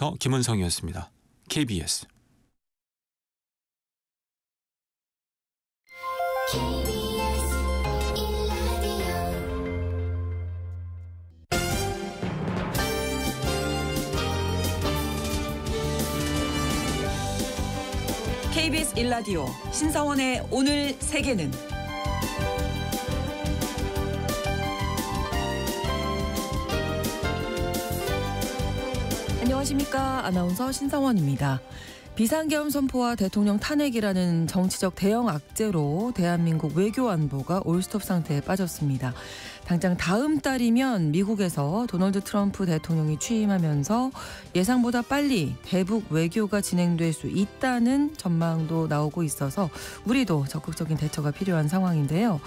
아나운서 김은성이었습니다. KBS KBS 1라디오 신성원의 오늘 세계는 안녕하십니까. 아나운서 신성원입니다. 비상계엄 선포와 대통령 탄핵이라는 정치적 대형 악재로 대한민국 외교 안보가 올스톱 상태에 빠졌습니다. 당장 다음 달이면 미국에서 도널드 트럼프 대통령이 취임하면서 예상보다 빨리 대북 외교가 진행될 수 있다는 전망도 나오고 있어서 우리도 적극적인 대처가 필요한 상황인데요.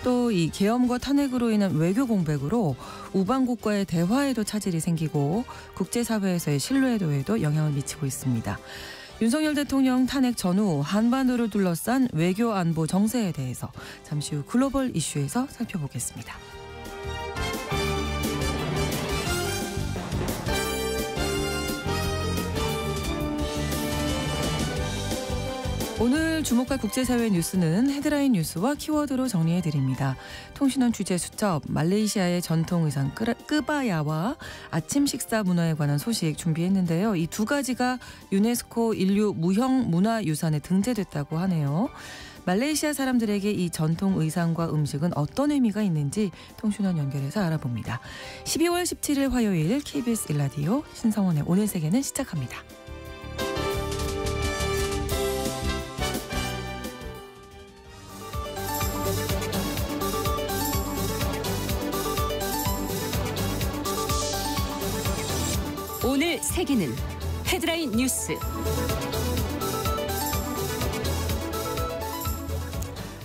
또 이 계엄과 탄핵으로 인한 외교 공백으로 우방국과의 대화에도 차질이 생기고 국제사회에서의 신뢰도에도 영향을 미치고 있습니다. 윤석열 대통령 탄핵 전후 한반도를 둘러싼 외교 안보 정세에 대해서 잠시 후 글로벌 이슈에서 살펴보겠습니다. 오늘 주목할 국제사회 뉴스는 헤드라인 뉴스와 키워드로 정리해드립니다. 통신원 취재 수첩, 말레이시아의 전통의상 끄바야와 아침 식사 문화에 관한 소식 준비했는데요. 이 두 가지가 유네스코 인류 무형 문화유산에 등재됐다고 하네요. 말레이시아 사람들에게 이 전통 의상과 음식은 어떤 의미가 있는지 통신원 연결해서 알아봅니다. 12월 17일 화요일 KBS 1라디오 신성원의 오늘 세계는 시작합니다. 오늘 세계는 헤드라인 뉴스.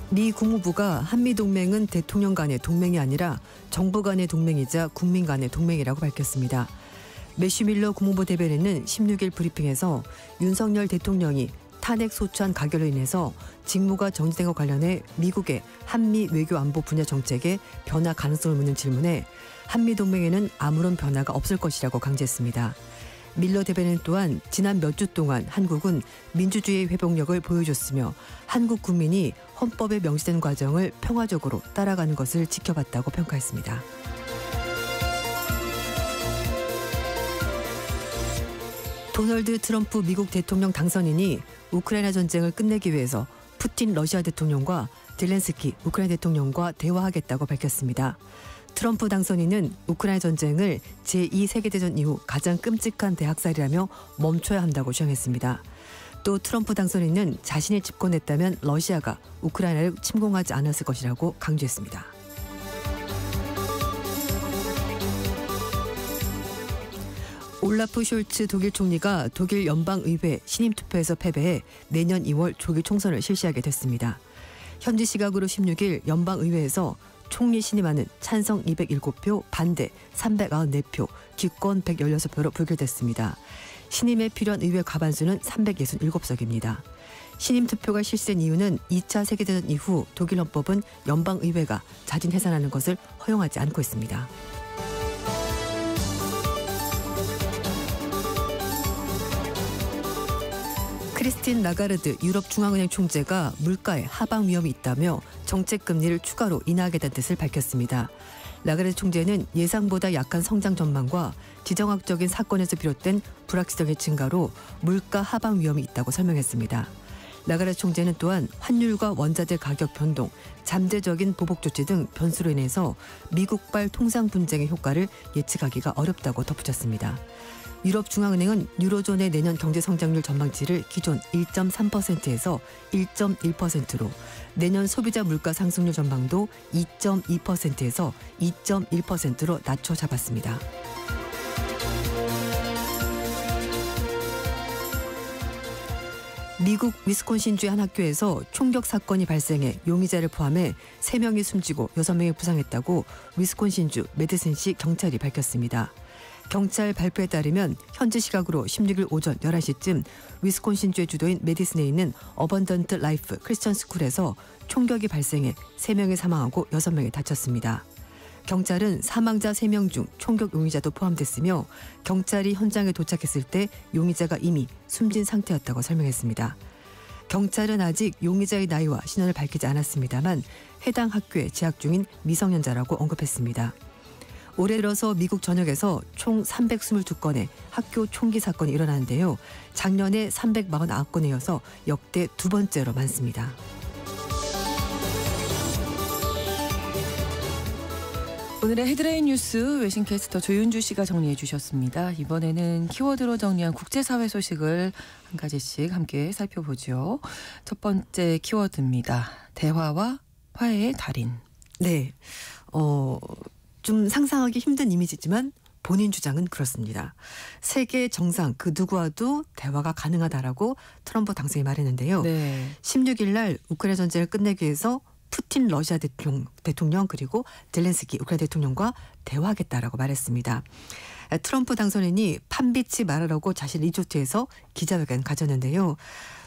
미 국무부가 한미동맹은 대통령 간의 동맹이 아니라 정부 간의 동맹이자 국민 간의 동맹이라고 밝혔습니다. 매슈 밀러 국무부 대변인은 16일 브리핑에서 윤석열 대통령이 탄핵 소추안 가결로 인해서 직무가 정지된 것 관련해 미국의 한미 외교 안보 분야 정책에 변화 가능성을 묻는 질문에 한미동맹에는 아무런 변화가 없을 것이라고 강조했습니다. 밀러 대변인 또한 지난 몇 주 동안 한국은 민주주의의 회복력을 보여줬으며 한국 국민이 헌법에 명시된 과정을 평화적으로 따라가는 것을 지켜봤다고 평가했습니다. 도널드 트럼프 미국 대통령 당선인이 우크라이나 전쟁을 끝내기 위해서 푸틴 러시아 대통령과 젤렌스키 우크라이나 대통령과 대화하겠다고 밝혔습니다. 트럼프 당선인은 우크라이나 전쟁을 제2세계대전 이후 가장 끔찍한 대학살이라며 멈춰야 한다고 주장했습니다. 또 트럼프 당선인은 자신이 집권했다면 러시아가 우크라이나를 침공하지 않았을 것이라고 강조했습니다. 올라프 숄츠 독일 총리가 독일 연방의회 신임 투표에서 패배해 내년 2월 조기 총선을 실시하게 됐습니다. 현지 시각으로 16일 연방의회에서 총리 신임안은 찬성 207표, 반대 394표, 기권 116표로 부결됐습니다. 신임에 필요한 의회 과반수는 367석입니다. 신임 투표가 실시된 이유는 2차 세계대전 이후 독일 헌법은 연방의회가 자진 해산하는 것을 허용하지 않고 있습니다. 크리스틴 라가르드 유럽중앙은행 총재가 물가에 하방 위험이 있다며 정책 금리를 추가로 인하하겠다는 뜻을 밝혔습니다. 라가르드 총재는 예상보다 약한 성장 전망과 지정학적인 사건에서 비롯된 불확실성의 증가로 물가 하방 위험이 있다고 설명했습니다. 라가르드 총재는 또한 환율과 원자재 가격 변동, 잠재적인 보복 조치 등 변수로 인해서 미국발 통상 분쟁의 효과를 예측하기가 어렵다고 덧붙였습니다. 유럽중앙은행은 유로존의 내년 경제성장률 전망치를 기존 1.3%에서 1.1%로 내년 소비자 물가 상승률 전망도 2.2%에서 2.1%로 낮춰 잡았습니다. 미국 위스콘신주의 한 학교에서 총격 사건이 발생해 용의자를 포함해 3명이 숨지고 6명이 부상했다고 위스콘신주 메디슨시 경찰이 밝혔습니다. 경찰 발표에 따르면 현지 시각으로 16일 오전 11시쯤 위스콘신주의 주도인 메디슨에 있는 어번던트 라이프 크리스천 스쿨에서 총격이 발생해 3명이 사망하고 6명이 다쳤습니다. 경찰은 사망자 3명 중 총격 용의자도 포함됐으며 경찰이 현장에 도착했을 때 용의자가 이미 숨진 상태였다고 설명했습니다. 경찰은 아직 용의자의 나이와 신원을 밝히지 않았습니다만 해당 학교에 재학 중인 미성년자라고 언급했습니다. 올해 들어서 미국 전역에서 총 322건의 학교 총기 사건이 일어나는데요. 작년에 349건에 이어서 역대 두 번째로 많습니다. 오늘의 헤드라인 뉴스 외신캐스터 조윤주 씨가 정리해 주셨습니다. 이번에는 키워드로 정리한 국제사회 소식을 한 가지씩 함께 살펴보죠. 첫 번째 키워드입니다. 대화와 화해의 달인. 네, 좀 상상하기 힘든 이미지지만 본인 주장은 그렇습니다. 세계 정상 그 누구와도 대화가 가능하다라고 트럼프 당선인이 말했는데요. 네. 16일 날 우크라이나 전쟁을 끝내기 위해서 푸틴 러시아 대통령 그리고 젤렌스키 우크라이나 대통령과 대화하겠다라고 말했습니다. 트럼프 당선인이 판비치 말하라고 자신 리조트에서 기자회견 가졌는데요.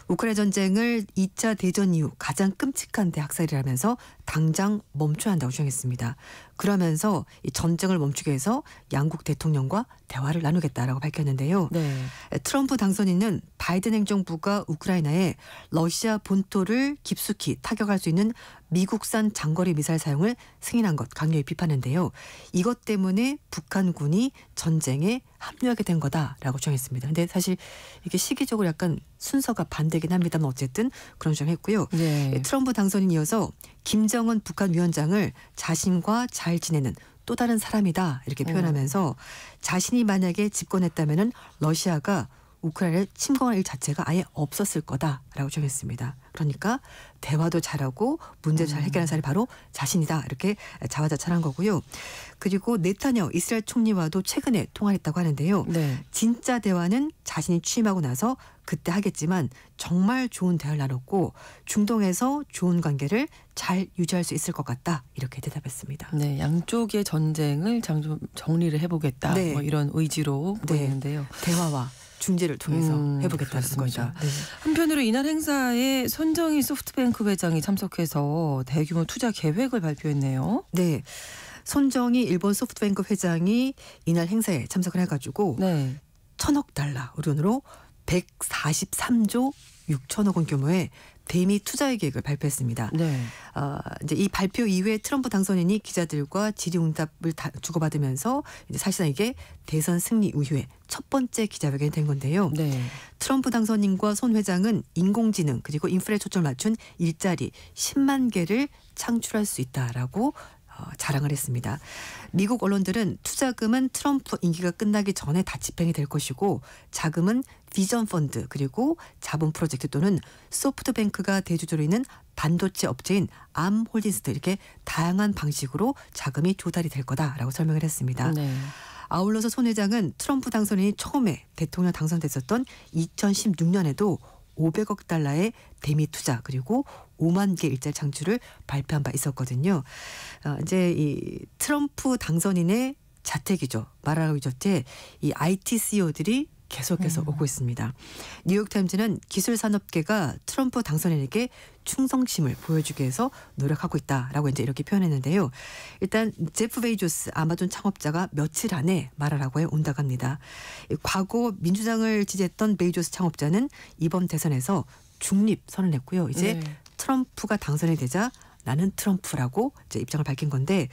우크라이나 전쟁을 2차 대전 이후 가장 끔찍한 대학살이라면서 당장 멈춰야 한다고 주장했습니다. 그러면서 이 전쟁을 멈추기 위해서 양국 대통령과 대화를 나누겠다라고 밝혔는데요. 네. 트럼프 당선인은 바이든 행정부가 우크라이나에 러시아 본토를 깊숙이 타격할 수 있는 미국산 장거리 미사일 사용을 승인한 것 강력히 비판했는데요. 이것 때문에 북한군이 전쟁에 합류하게 된 거다라고 주장했습니다. 근데 사실 이게 시기적으로 약간 순서가 반대긴 합니다만 어쨌든 그런 주장했고요. 네. 트럼프 당선인 이어서 김정은 북한 위원장을 자신과 잘 지내는 또 다른 사람이다 이렇게 표현하면서 자신이 만약에 집권했다면은 러시아가 우크라이나를 침공할 일 자체가 아예 없었을 거다라고 주장했습니다. 그러니까 대화도 잘하고 문제도 잘 해결하는 사람이 바로 자신이다 이렇게 자화자찬한 거고요. 그리고 네타냐후 이스라엘 총리와도 최근에 통화를 했다고 하는데요. 네. 진짜 대화는 자신이 취임하고 나서 그때 하겠지만 정말 좋은 대화를 나눴고 중동에서 좋은 관계를 잘 유지할 수 있을 것 같다 이렇게 대답했습니다. 네, 양쪽의 전쟁을 정리를 해보겠다. 네. 뭐 이런 의지로 네. 보이는데요. 대화와 중재를 통해서 해보겠다는 거죠. 네. 한편으로 이날 행사에 손정희 소프트뱅크 회장이 참석해서 대규모 투자 계획을 발표했네요. 네. 손정희 일본 소프트뱅크 회장이 이날 행사에 참석을 해가지고 네. 1,000억 달러 우리 돈으로 143조 6천억 원 규모의 대미 투자의 계획을 발표했습니다. 네. 이제 이 발표 이후에 트럼프 당선인이 기자들과 질의응답을 주고받으면서 이제 사실상 이게 대선 승리 이후에 첫 번째 기자회견이 된 건데요. 네. 트럼프 당선인과 손 회장은 인공지능 그리고 인프라에 초점을 맞춘 일자리 10만 개를 창출할 수 있다라고 자랑을 했습니다. 미국 언론들은 투자금은 트럼프 임기가 끝나기 전에 다 집행이 될 것이고 자금은 비전 펀드 그리고 자본 프로젝트 또는 소프트뱅크가 대주주로 있는 반도체 업체인 암홀딩스 이렇게 다양한 방식으로 자금이 조달이 될 거다라고 설명을 했습니다. 네. 아울러서 손 회장은 트럼프 당선인이 처음에 대통령 당선됐었던 2016년에도 500억 달러의 대미 투자 그리고 5만 개 일자리 창출을 발표한 바 있었거든요. 이제 이 트럼프 당선인의 자택이죠. 마라라고 리조트에 이 IT CEO들이 계속해서 오고 있습니다. 뉴욕타임즈는 기술산업계가 트럼프 당선인에게 충성심을 보여주기 위해서 노력하고 있다라고 이제 이렇게 표현했는데요. 일단 제프 베이조스 아마존 창업자가 며칠 안에 마라라고에 온다고 합니다. 과거 민주당을 지지했던 베이조스 창업자는 이번 대선에서 중립 선언했고요. 이제 네. 트럼프가 당선이 되자 나는 트럼프라고 이제 입장을 밝힌 건데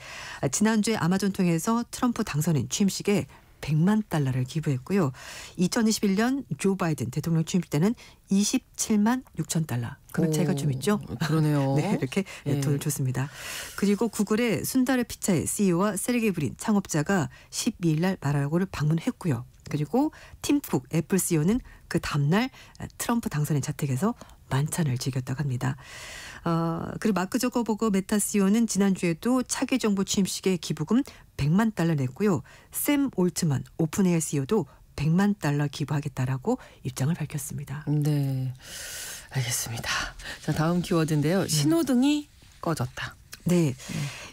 지난주에 아마존 통해서 트럼프 당선인 취임식에 100만 달러를 기부했고요. 2021년 조 바이든 대통령 취임식 때는 27만 6천 달러. 금액 차이가 좀 있죠? 그러네요. 네, 이렇게 예. 돈을 줬습니다. 그리고 구글의 순다르 피차의 CEO와 세르게이 브린 창업자가 12일 날 마라라고를 방문했고요. 그리고 팀 쿡 애플 CEO는 그 다음날 트럼프 당선인 자택에서 만찬을 즐겼다고 합니다. 그리고 마크 저커버그 메타 CEO는 지난주에도 차기 정부 취임식에 기부금 100만 달러 냈고요. 샘 올트만 오픈AI CEO도 100만 달러 기부하겠다라고 입장을 밝혔습니다. 네, 알겠습니다. 자, 다음 키워드인데요. 신호등이 꺼졌다. 네,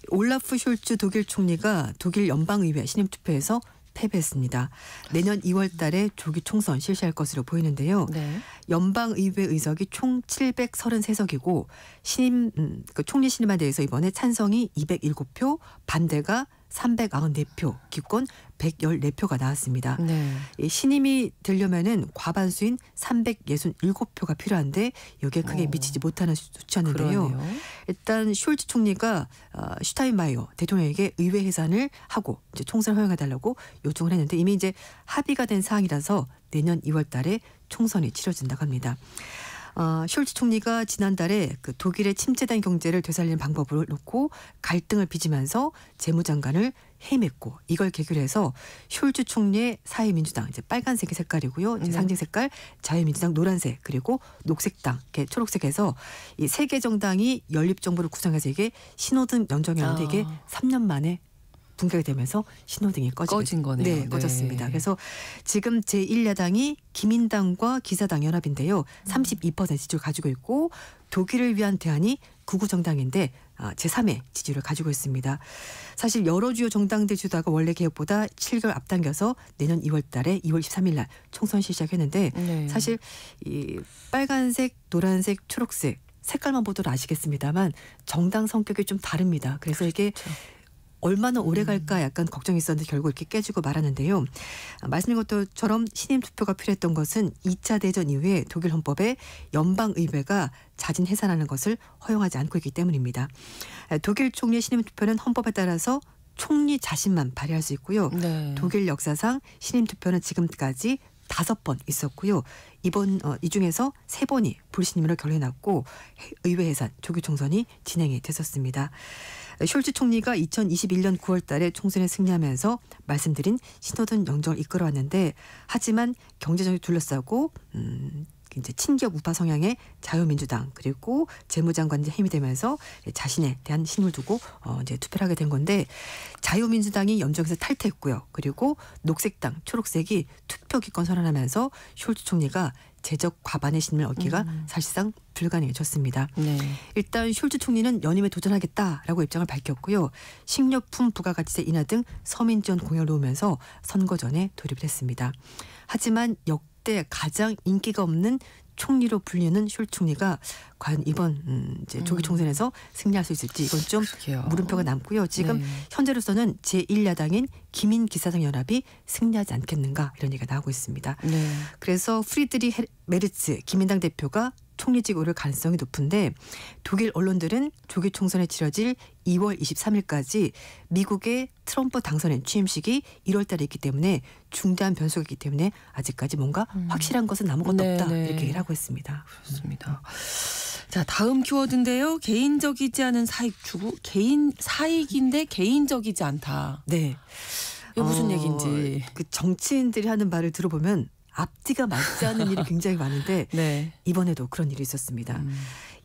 올라프 숄츠 독일 총리가 독일 연방의회 신임투표에서 패배했습니다. 내년 2월 달에 조기 총선 실시할 것으로 보이는데요. 네. 연방의회 의석이 총 733석이고 총리 신임에 대해서 이번에 찬성이 207표, 반대가 394표, 기권 114표가 나왔습니다. 네. 이 신임이 되려면은 과반수인 367표가 필요한데 여기에 크게 미치지 못하는 수치였는데요. 그러네요. 일단 숄츠 총리가 슈타인마이어 대통령에게 의회 해산을 하고 이제 총선을 허용해달라고 요청을 했는데 이미 이제 합의가 된 사항이라서 내년 2월달에 총선이 치러진다고 합니다. 숄츠 총리가 지난달에 그 독일의 침체된 경제를 되살리는 방법을 놓고 갈등을 빚으면서 재무장관을 해임했고 이걸 계기로 해서 숄츠 총리의 사회민주당 이제 빨간색이 색깔이고요. 이제 상징 색깔 자유민주당 노란색 그리고 녹색당 이렇게 초록색에서 이 세 개 정당이 연립정부를 구성해서 이게 신호등 연정이었는데 이게 3년 만에 붕괴가 되면서 신호등이 꺼진 거네요. 네, 꺼졌습니다. 그래서 지금 제1야당이 기민당과 기사당 연합인데요. 32% 지지를 가지고 있고 독일을 위한 대안이 구구정당인데 제3의 지지를 가지고 있습니다. 사실 여러 주요 정당들 주다가 원래 개혁보다 7개월 앞당겨서 내년 2월 달에 2월 23일 날 총선 시작했는데 네. 사실 이 빨간색, 노란색, 초록색 색깔만 보더라도 아시겠습니다만 정당 성격이 좀 다릅니다. 그래서 이게 얼마나 오래 갈까 약간 걱정이 있었는데 결국 이렇게 깨지고 말았는데요. 말씀드린 것처럼 신임 투표가 필요했던 것은 2차 대전 이후에 독일 헌법에 연방의회가 자진 해산하는 것을 허용하지 않고 있기 때문입니다. 독일 총리의 신임 투표는 헌법에 따라서 총리 자신만 발의할 수 있고요. 네. 독일 역사상 신임 투표는 지금까지 5번 있었고요. 이 중에서 3번이 불신임으로 결론났고 의회 해산, 조기 총선이 진행이 됐었습니다. 숄츠 총리가 2021년 9월 달에 총선에 승리하면서 말씀드린 신호등 연정을 이끌어왔는데 하지만 경제적으로 둘러싸고 이제 친기업 우파 성향의 자유민주당 그리고 재무장관이 힘이 되면서 자신에 대한 힘을 두고 이제 투표를 하게 된 건데 자유민주당이 연정에서 탈퇴했고요. 그리고 녹색당, 초록색이 투표 기권 선언하면서 숄츠 총리가 제적 과반의 신임을 얻기가 사실상 불가능해졌습니다. 네. 일단 숄츠 총리는 연임에 도전하겠다라고 입장을 밝혔고요. 식료품 부가가치세 인하 등 서민 지원 공약을 놓으면서 선거 전에 돌입을 했습니다. 하지만 역대 가장 인기가 없는 총리로 불리는 숄츠 총리가 과연 이번 이제 조기 총선에서 승리할 수 있을지 이건 좀 그러게요. 물음표가 남고요. 지금 네. 현재로서는 제1야당인 기민기사당 연합이 승리하지 않겠는가 이런 얘기가 나오고 있습니다. 네. 그래서 프리드리 메르츠 기민당 대표가 총리직 오를 가능성이 높은데 독일 언론들은 조기 총선에 치러질 2월 23일까지 미국의 트럼프 당선인 취임식이 1월 달에 있기 때문에 중대한 변수가 있기 때문에 아직까지 뭔가 확실한 것은 아무것도 네, 없다 네. 이렇게 얘기를 하고 있습니다. 그렇습니다. 자, 다음 키워드인데요. 개인적이지 않은 사익 추구. 사익인데 개인적이지 않다. 네. 이게 무슨 얘기인지. 그 정치인들이 하는 말을 들어보면 앞뒤가 맞지 않는 일이 굉장히 많은데 네. 이번에도 그런 일이 있었습니다.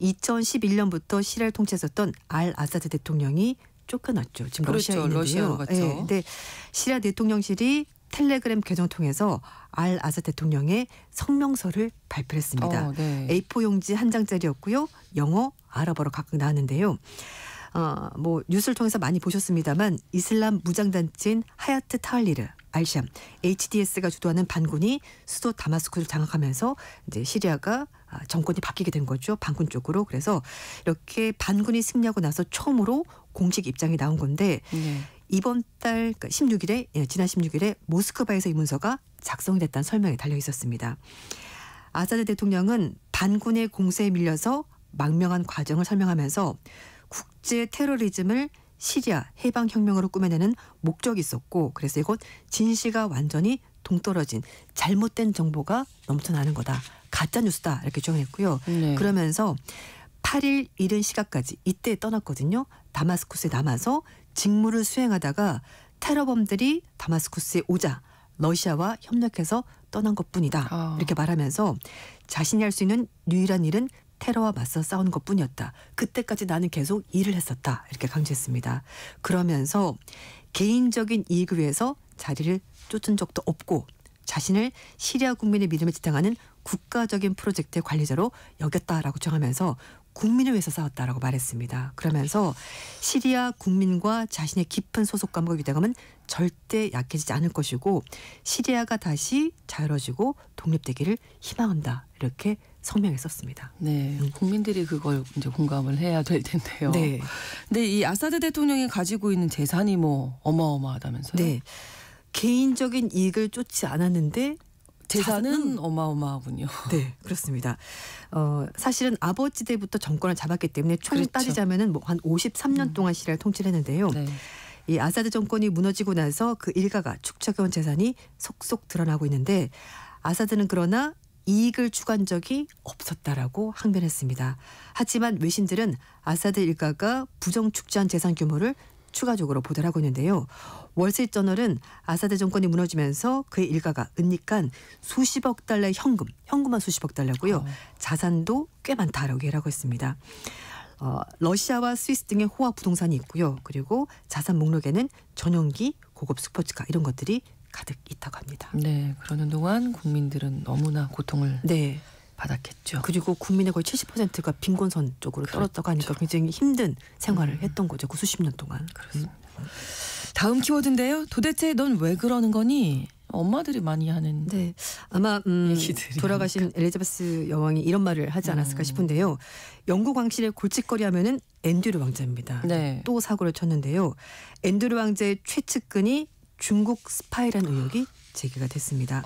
2011년부터 시리아를 통치했었던 알 아사드 대통령이 쫓겨났죠. 지금 그렇죠. 러시아에 있는데요. 러시아로 갔죠. 네, 근데 시리아 대통령실이 텔레그램 계정을 통해서 알 아사드 대통령의 성명서를 발표했습니다. 네. A4 용지 한 장짜리였고요. 영어, 아랍어로 각각 나왔는데요. 뭐 뉴스를 통해서 많이 보셨습니다만 이슬람 무장단체인 하야트 타할리르 알샴 HDS가 주도하는 반군이 수도 다마스쿠스를 장악하면서 이제 시리아가 정권이 바뀌게 된 거죠. 반군 쪽으로. 그래서 이렇게 반군이 승리하고 나서 처음으로 공식 입장이 나온 건데 네. 이번 달 그러니까 16일에 지난 16일에 모스크바에서 이 문서가 작성이 됐다는 설명이 달려 있었습니다. 아사드 대통령은 반군의 공세에 밀려서 망명한 과정을 설명하면서 국제 테러리즘을 시리아 해방혁명으로 꾸며내는 목적이 있었고 그래서 이건 진실과 완전히 동떨어진 잘못된 정보가 넘쳐나는 거다. 가짜뉴스다 이렇게 주장했고요. 네. 그러면서 8일 이른 시각까지 이때 떠났거든요. 다마스쿠스에 남아서 직무를 수행하다가 테러범들이 다마스쿠스에 오자 러시아와 협력해서 떠난 것뿐이다. 이렇게 말하면서 자신이 할 수 있는 유일한 일은 테러와 맞서 싸우는 것뿐이었다. 그때까지 나는 계속 일을 했었다. 이렇게 강조했습니다. 그러면서 개인적인 이익을 위해서 자리를 쫓은 적도 없고 자신을 시리아 국민의 믿음을 지탱하는 국가적인 프로젝트의 관리자로 여겼다라고 주장하면서 국민을 위해서 싸웠다라고 말했습니다. 그러면서 시리아 국민과 자신의 깊은 소속감과 유대감은 절대 약해지지 않을 것이고 시리아가 다시 자유로워지고 독립되기를 희망한다. 이렇게 성명에 썼습니다. 네, 국민들이 그걸 이제 공감을 해야 될 텐데요. 네. 근데 이 아사드 대통령이 가지고 있는 재산이 뭐 어마어마하다면서요? 네. 개인적인 이익을 쫓지 않았는데 재산은 어마어마하군요. 네, 그렇습니다. 사실은 아버지 때부터 정권을 잡았기 때문에 총 그렇죠. 따지자면은 뭐 한 53년 동안 시리아를 통치를 했는데요. 네. 이 아사드 정권이 무너지고 나서 그 일가가 축적해온 재산이 속속 드러나고 있는데 아사드는 그러나 이익을 추구한 적이 없었다라고 항변했습니다. 하지만 외신들은 아사드 일가가 부정 축제한 재산 규모를 추가적으로 보도를 하고 있는데요. 월스트리트저널은 아사드 정권이 무너지면서 그의 일가가 은닉한 수십억 달러의 현금만 수십억 달러고요. 자산도 꽤 많다라고 얘기를 하고 있습니다. 러시아와 스위스 등의 호화 부동산이 있고요. 그리고 자산 목록에는 전용기, 고급 스포츠카 이런 것들이 가득 있다고 합니다. 네, 그러는 동안 국민들은 너무나 고통을 네. 받았겠죠. 그리고 국민의 거의 70%가 빈곤선 쪽으로 떨어졌다고 하니까 굉장히 힘든 생활을 했던 거죠. 그 수십 년 동안. 그렇습니다. 다음 키워드인데요. 도대체 넌 왜 그러는 거니? 엄마들이 많이 하는 네, 아마 얘기들이 돌아가신 엘리자베스 여왕이 이런 말을 하지 않았을까 싶은데요. 영국 왕실의 골칫거리하면은 앤드류 왕자입니다. 네. 또 사고를 쳤는데요. 앤드류 왕자의 최측근이 중국 스파이라는 의혹이 제기가 됐습니다.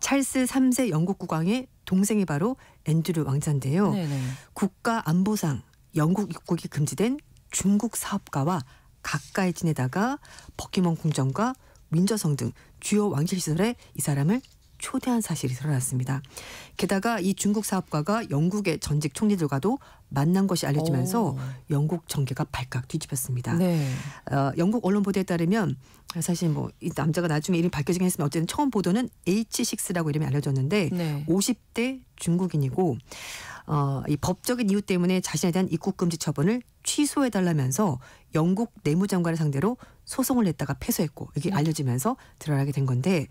찰스 3세 영국 국왕의 동생이 바로 앤드류 왕자인데요. 네네. 국가안보상 영국 입국이 금지된 중국 사업가와 가까이 지내다가 버킹엄 궁전과 윈저성 등 주요 왕실 시설에 이 사람을 초대한 사실이 드러났습니다. 게다가 이 중국 사업가가 영국의 전직 총리들과도 만난 것이 알려지면서 영국 정계가 발칵 뒤집혔습니다. 네. 영국 언론 보도에 따르면 사실 뭐 이 남자가 나중에 이름이 밝혀지긴 했으면 어쨌든 처음 보도는 H6라고 이름이 알려졌는데 네. 50대 중국인이고 이 법적인 이유 때문에 자신에 대한 입국 금지 처분을 취소해달라면서 영국 내무장관을 상대로 소송을 냈다가 패소했고 이게 알려지면서 드러나게 된 건데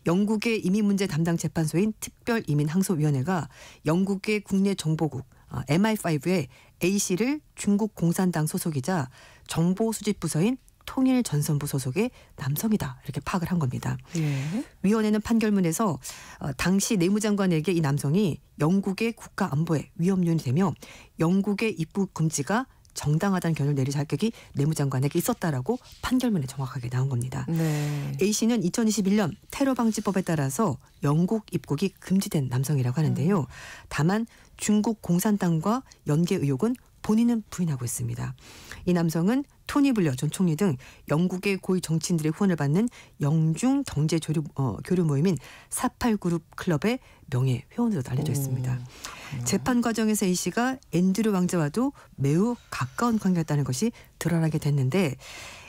영국의 이민 문제 담당 재판소인 특별 이민 항소위원회가 영국의 국내 정보국 MI5의 A씨를 중국 공산당 소속이자 정보 수집 부서인 통일전선부 소속의 남성이다 이렇게 파악을 한 겁니다. 예. 위원회는 판결문에서 당시 내무장관에게 이 남성이 영국의 국가 안보에 위험 요인이 되며 영국의 입국 금지가 정당하다는 결론을 내릴 자격이 내무장관에게 있었다라고 판결문에 정확하게 나온 겁니다. 네. A씨는 2021년 테러 방지법에 따라서 영국 입국이 금지된 남성이라고 하는데요. 다만 중국 공산당과 연계 의혹은 본인은 부인하고 있습니다. 이 남성은 토니 블레어 전 총리 등 영국의 고위 정치인들의 후원을 받는 영중 경제 교류 모임인 48그룹 클럽의 명예 회원으로도 알려져 있습니다. 재판 과정에서 A씨가 앤드류 왕자와도 매우 가까운 관계였다는 것이 드러나게 됐는데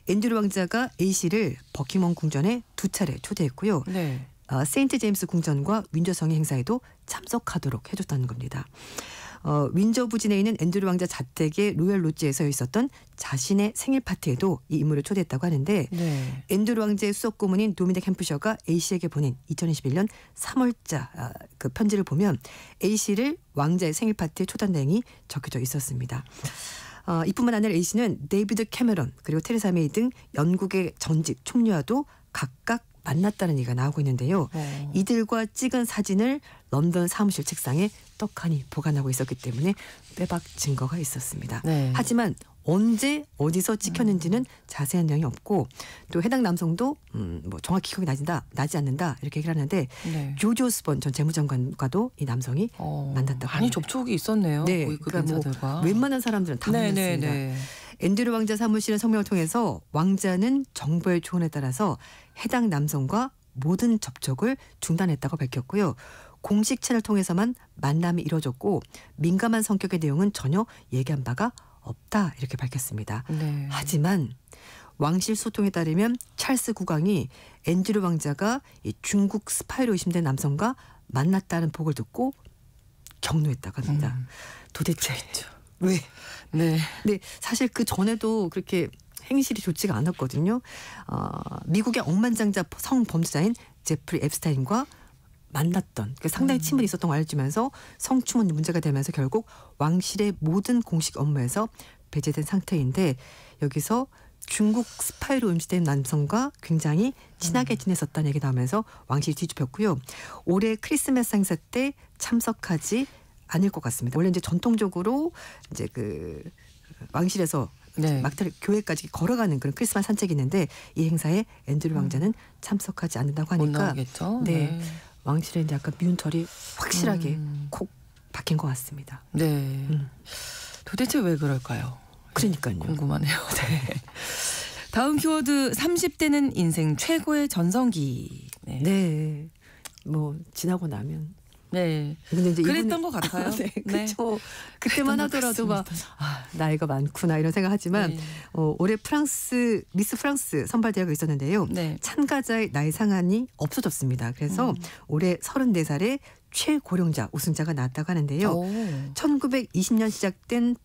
앤드류 왕자가 A씨를 버킹엄 궁전에 2차례 초대했고요. 네. 세인트 제임스 궁전과 윈저성의 행사에도 참석하도록 해줬다는 겁니다. 윈저 부진에 있는 앤드류 왕자 자택의 로열 로지에서 있었던 자신의 생일 파티에도 이 인물을 초대했다고 하는데 네. 앤드류 왕자의 수석 고문인 도미닉 캠프셔가 A씨에게 보낸 2021년 3월자 그 편지를 보면 A씨를 왕자의 생일 파티에 초대한 내용이 적혀져 있었습니다. 이뿐만 아니라 A씨는 데이비드 캐머런 그리고 테레사 메이 등 영국의 전직 총리와도 각각 만났다는 얘기가 나오고 있는데요. 이들과 찍은 사진을 런던 사무실 책상에 떡하니 보관하고 있었기 때문에 빼박 증거가 있었습니다. 네. 하지만 언제 어디서 찍혔는지는 자세한 내용이 없고 또 해당 남성도 뭐 정확히 기억이 나지 않는다 이렇게 얘기를 하는데 네. 조지 오스본 전 재무장관과도 이 남성이 만났다고 많이 합니다. 접촉이 있었네요. 네, 고위급 그러니까 인사들과. 뭐 웬만한 사람들은 다 만났습니다. 네. 앤드류 왕자 사무실은 성명을 통해서 왕자는 정부의 조언에 따라서 해당 남성과 모든 접촉을 중단했다고 밝혔고요. 공식 채널 통해서만 만남이 이루어졌고 민감한 성격의 내용은 전혀 얘기한 바가 없다 이렇게 밝혔습니다. 네. 하지만 왕실 소통에 따르면 찰스 국왕이 앤드류 왕자가 이 중국 스파이로 의심된 남성과 만났다는 보고를 듣고 격노했다고 합니다. 도대체 왜? 네. 근데 사실 그 전에도 그렇게 행실이 좋지가 않았거든요. 미국의 억만장자 성범죄자인 제프리 앱스타인과 만났던 상당히 친분이 있었던 걸 알려지면서 성추문 문제가 되면서 결국 왕실의 모든 공식 업무에서 배제된 상태인데 여기서 중국 스파이로 음지된 남성과 굉장히 친하게 지냈었다는 얘기 나오면서 왕실이 뒤집혔고요. 올해 크리스마스 행사 때 참석하지 않을 것 같습니다. 원래 이제 전통적으로 이제 그 왕실에서 네. 막달 교회까지 걸어가는 그런 크리스마스 산책이 있는데 이 행사에 앤드류 왕자는 참석하지 않는다고 못 하니까 나오겠죠. 네. 왕실에 이제 약간 미운털이 확실하게 음. 콕 박힌 것 같습니다. 네. 도대체 왜 그럴까요? 그러니까요. 궁금하네요. 네. 다음 키워드 30대는 인생 최고의 전성기. 네. 네. 뭐 지나고 나면 네. 근데 이제 그랬던 이분은- 것 같아요. 네, 네. 그렇죠. 그때만 그랬던 것 하더라도 막 같습니다. 나이가 많구나 이런 생각하지만 네. 올해 미스 프랑스 선발대회가 있었는데요. 네. 참가자의 나이 상한이 없어졌습니다. 그래서 올해 34살에 최고령자 우승자가 나왔다고 하는데요. 오. 1920년 시작된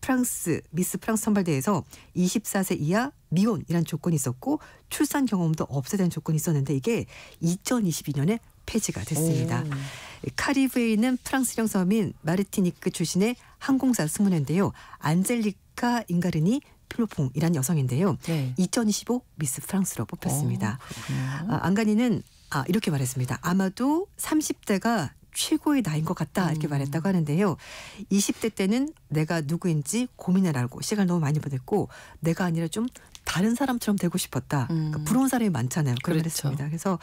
미스 프랑스 선발대회에서 24세 이하 미혼이라는 조건이 있었고 출산 경험도 없어야 되는 조건이 있었는데 이게 2022년에 폐지가 됐습니다. 오. 카리브해에 있는 프랑스령 섬인 마르티니크 출신의 항공사 승무원인데요. 안젤리카 잉가르니 필로퐁이라는 여성인데요. 네. 2025 미스 프랑스로 뽑혔습니다. 그렇군요. 안간이는 이렇게 말했습니다. 아마도 30대가 최고의 나이인 것 같다 이렇게 말했다고 하는데요. 20대 때는 내가 누구인지 고민을 하고 시간을 너무 많이 보냈고 내가 아니라 좀 다른 사람처럼 되고 싶었다. 그러니까 부러운 사람이 많잖아요. 그런 걸 그렇죠. 했습니다. 그래서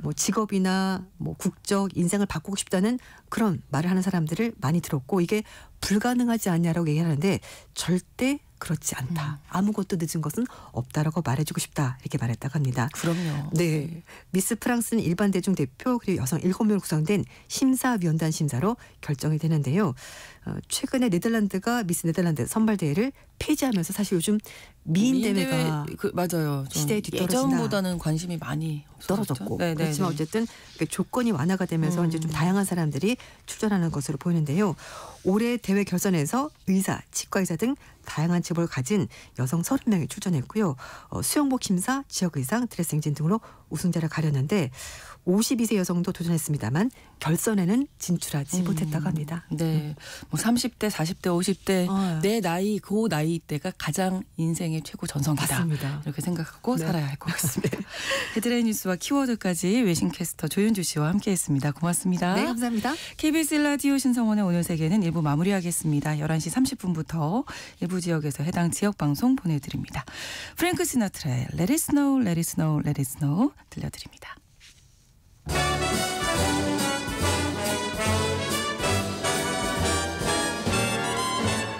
뭐 직업이나 뭐 국적, 인생을 바꾸고 싶다는 그런 말을 하는 사람들을 많이 들었고 이게 불가능하지 않냐라고 얘기하는데 절대 그렇지 않다. 아무것도 늦은 것은 없다라고 말해주고 싶다. 이렇게 말했다고 합니다. 그럼요. 네. 미스 프랑스는 일반 대중 대표 그리고 여성 7명 구성된 심사위원단 심사로 결정이 되는데요. 최근에 네덜란드가 미스 네덜란드 선발대회를 폐지하면서 사실 요즘 미인 대회가 맞아요. 좀 시대에 뒤떨어진다. 예전보다는 관심이 많이 떨어졌고 네네네. 그렇지만 어쨌든 조건이 완화가 되면서 이제 좀 다양한 사람들이 출전하는 것으로 보이는데요. 올해 대회 결선에서 의사, 치과의사 등 다양한 직업을 가진 여성 30명이 출전했고요. 수영복 심사, 지역의상, 드레스행진 등으로 우승자를 가렸는데 52세 여성도 도전했습니다만 결선에는 진출하지 못했다고 합니다. 네. 뭐 30대, 40대, 50대 내 나이 그 나이 때가 가장 인생의 최고 전성기다. 맞습니다. 이렇게 생각하고 네. 살아야 할 것 같습니다. 헤드라인 뉴스와 키워드까지 외신캐스터 조윤주 씨와 함께했습니다. 고맙습니다. 네, 감사합니다. KBS 라디오 신성원의 오늘 세계는 1부 마무리하겠습니다. 11시 30분부터 일부 지역에서 해당 지역 방송 보내드립니다. 프랭크 시나트라의 Let It Snow, Let It Snow, Let It Snow 들려드립니다.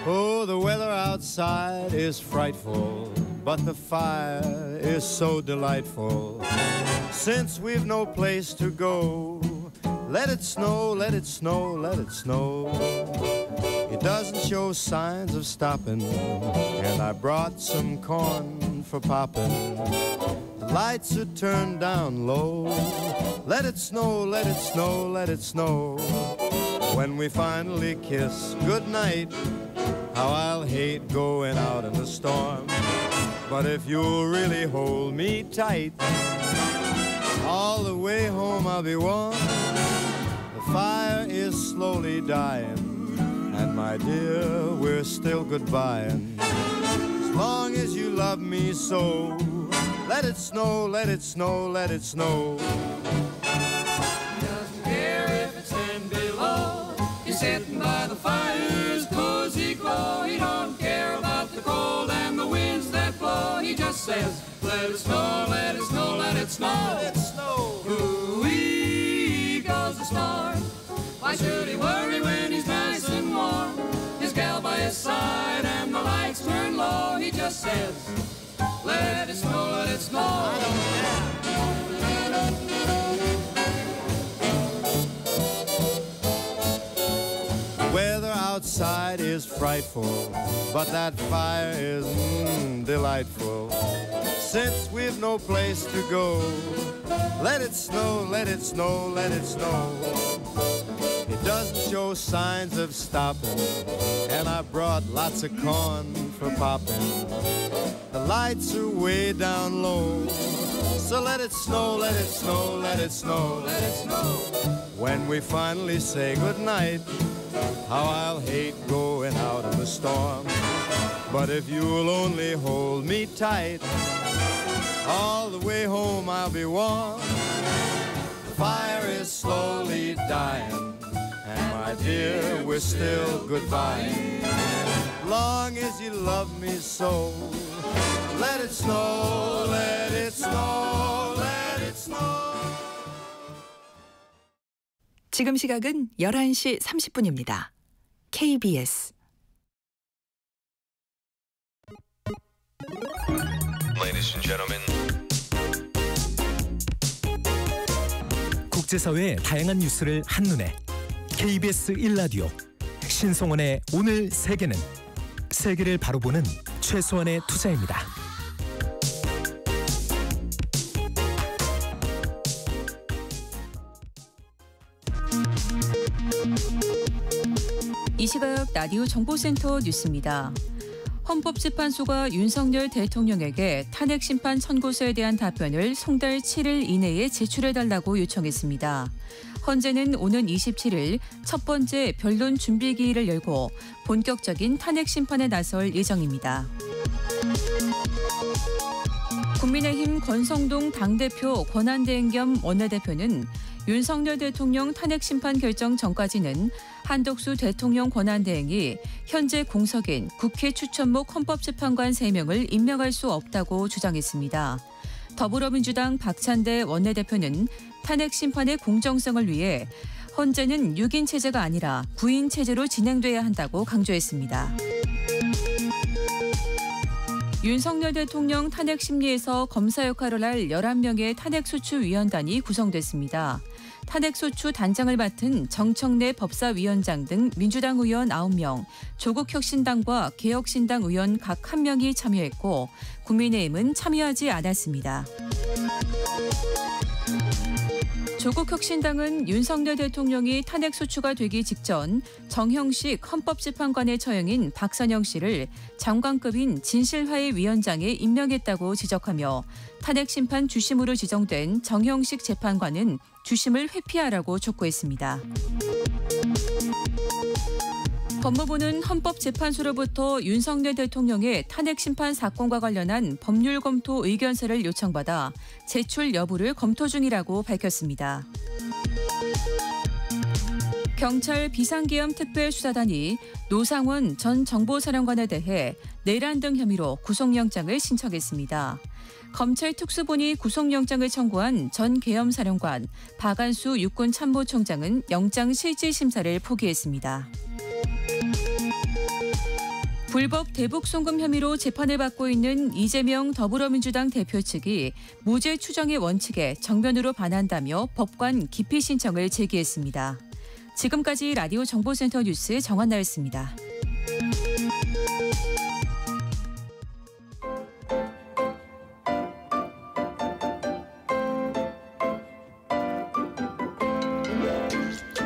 Oh, the weather outside is frightful, but the fire is so delightful. Since we've no place to go, let it snow, let it snow, let it snow. It doesn't show signs of stopping, and I brought some corn for popping. The lights are turned down low. Let it snow, let it snow, let it snow. When we finally kiss goodnight, how I'll hate going out in the storm. But if you'll really hold me tight, all the way home I'll be warm. The fire is slowly dying, and my dear, we're still goodbying. As long as you love me so, let it snow, let it snow, let it snow. Doesn't care if it's 10 below. He's sitting by the fire's cozy glow. He don't care about the cold and the winds that blow. He just says, let it snow, let it snow, let it snow. Let it snow. Ooh-wee goes the storm. Why should he worry when he's nice and warm? His gal by his side and the lights turn low. He just says, let it snow, let it snow. The weather outside is frightful, but that fire is delightful. Since we've no place to go, let it snow, let it snow, let it snow. It doesn't show signs of stopping, and I brought lots of corn for popping. The lights are way down low, so let it snow, let it snow, let it snow, let it snow. When we finally say goodnight, how I'll hate going out in the storm. But if you'll only hold me tight, all the way home I'll be warm. The fire is slowly dying, and my dear, we're still goodbye. Long as you love me so, let it snow, let it snow, let it snow. 지금 시각은 11시 30분입니다. KBS Ladies and gentlemen. 국제사회의 다양한 뉴스를 한눈에 KBS 1라디오 신성원의 오늘 세계는 세계를 바로 보는 최소한의 투자입니다. 이 시각 라디오 정보센터 뉴스입니다. 헌법재판소가 윤석열 대통령에게 탄핵 심판 선고서에 대한 답변을 송달 7일 이내에 제출해달라고 요청했습니다. 헌재는 오는 27일 첫 번째 변론 준비기일을 열고 본격적인 탄핵 심판에 나설 예정입니다. 국민의힘 권성동 당대표 권한대행 겸 원내대표는 윤석열 대통령 탄핵 심판 결정 전까지는 한덕수 대통령 권한대행이 현재 공석인 국회 추천목 헌법재판관 3명을 임명할 수 없다고 주장했습니다. 더불어민주당 박찬대 원내대표는 탄핵 심판의 공정성을 위해 헌재는 6인 체제가 아니라 9인 체제로 진행돼야 한다고 강조했습니다. 윤석열 대통령 탄핵 심리에서 검사 역할을 할 11명의 탄핵소추위원단이 구성됐습니다. 탄핵소추 단장을 맡은 정청래 법사위원장 등 민주당 의원 9명, 조국혁신당과 개혁신당 의원 각 1명이 참여했고 국민의힘은 참여하지 않았습니다. 조국혁신당은 윤석열 대통령이 탄핵소추가 되기 직전 정형식 헌법재판관의 처형인 박선영 씨를 장관급인 진실화해 위원장에 임명했다고 지적하며 탄핵심판 주심으로 지정된 정형식 재판관은 주심을 회피하라고 촉구했습니다. 법무부는 헌법재판소로부터 윤석열 대통령의 탄핵심판 사건과 관련한 법률 검토 의견서를 요청받아 제출 여부를 검토 중이라고 밝혔습니다. 경찰 비상계엄 특별수사단이 노상원 전 정보사령관에 대해 내란 등 혐의로 구속영장을 신청했습니다. 검찰 특수본이 구속영장을 청구한 전 계엄사령관 박안수 육군참모총장은 영장 실질심사를 포기했습니다. 불법 대북송금 혐의로 재판을 받고 있는 이재명 더불어민주당 대표 측이 무죄 추정의 원칙에 정면으로 반한다며 법관 기피 신청을 제기했습니다. 지금까지 라디오 정보센터 뉴스 정한나였습니다.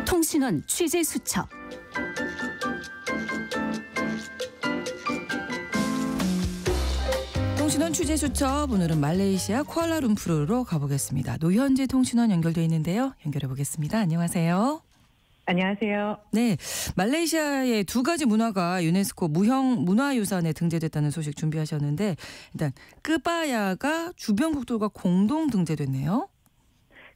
통신원 취재 수첩. 통신원 취재 수첩, 오늘은 말레이시아 쿠알라룸푸르로 가보겠습니다. 노현재 통신원 연결돼 있는데요. 연결해 보겠습니다. 안녕하세요. 안녕하세요. 네, 말레이시아의 두 가지 문화가 유네스코 무형 문화유산에 등재됐다는 소식 준비하셨는데 일단 끄바야가 주변국들과 공동 등재됐네요.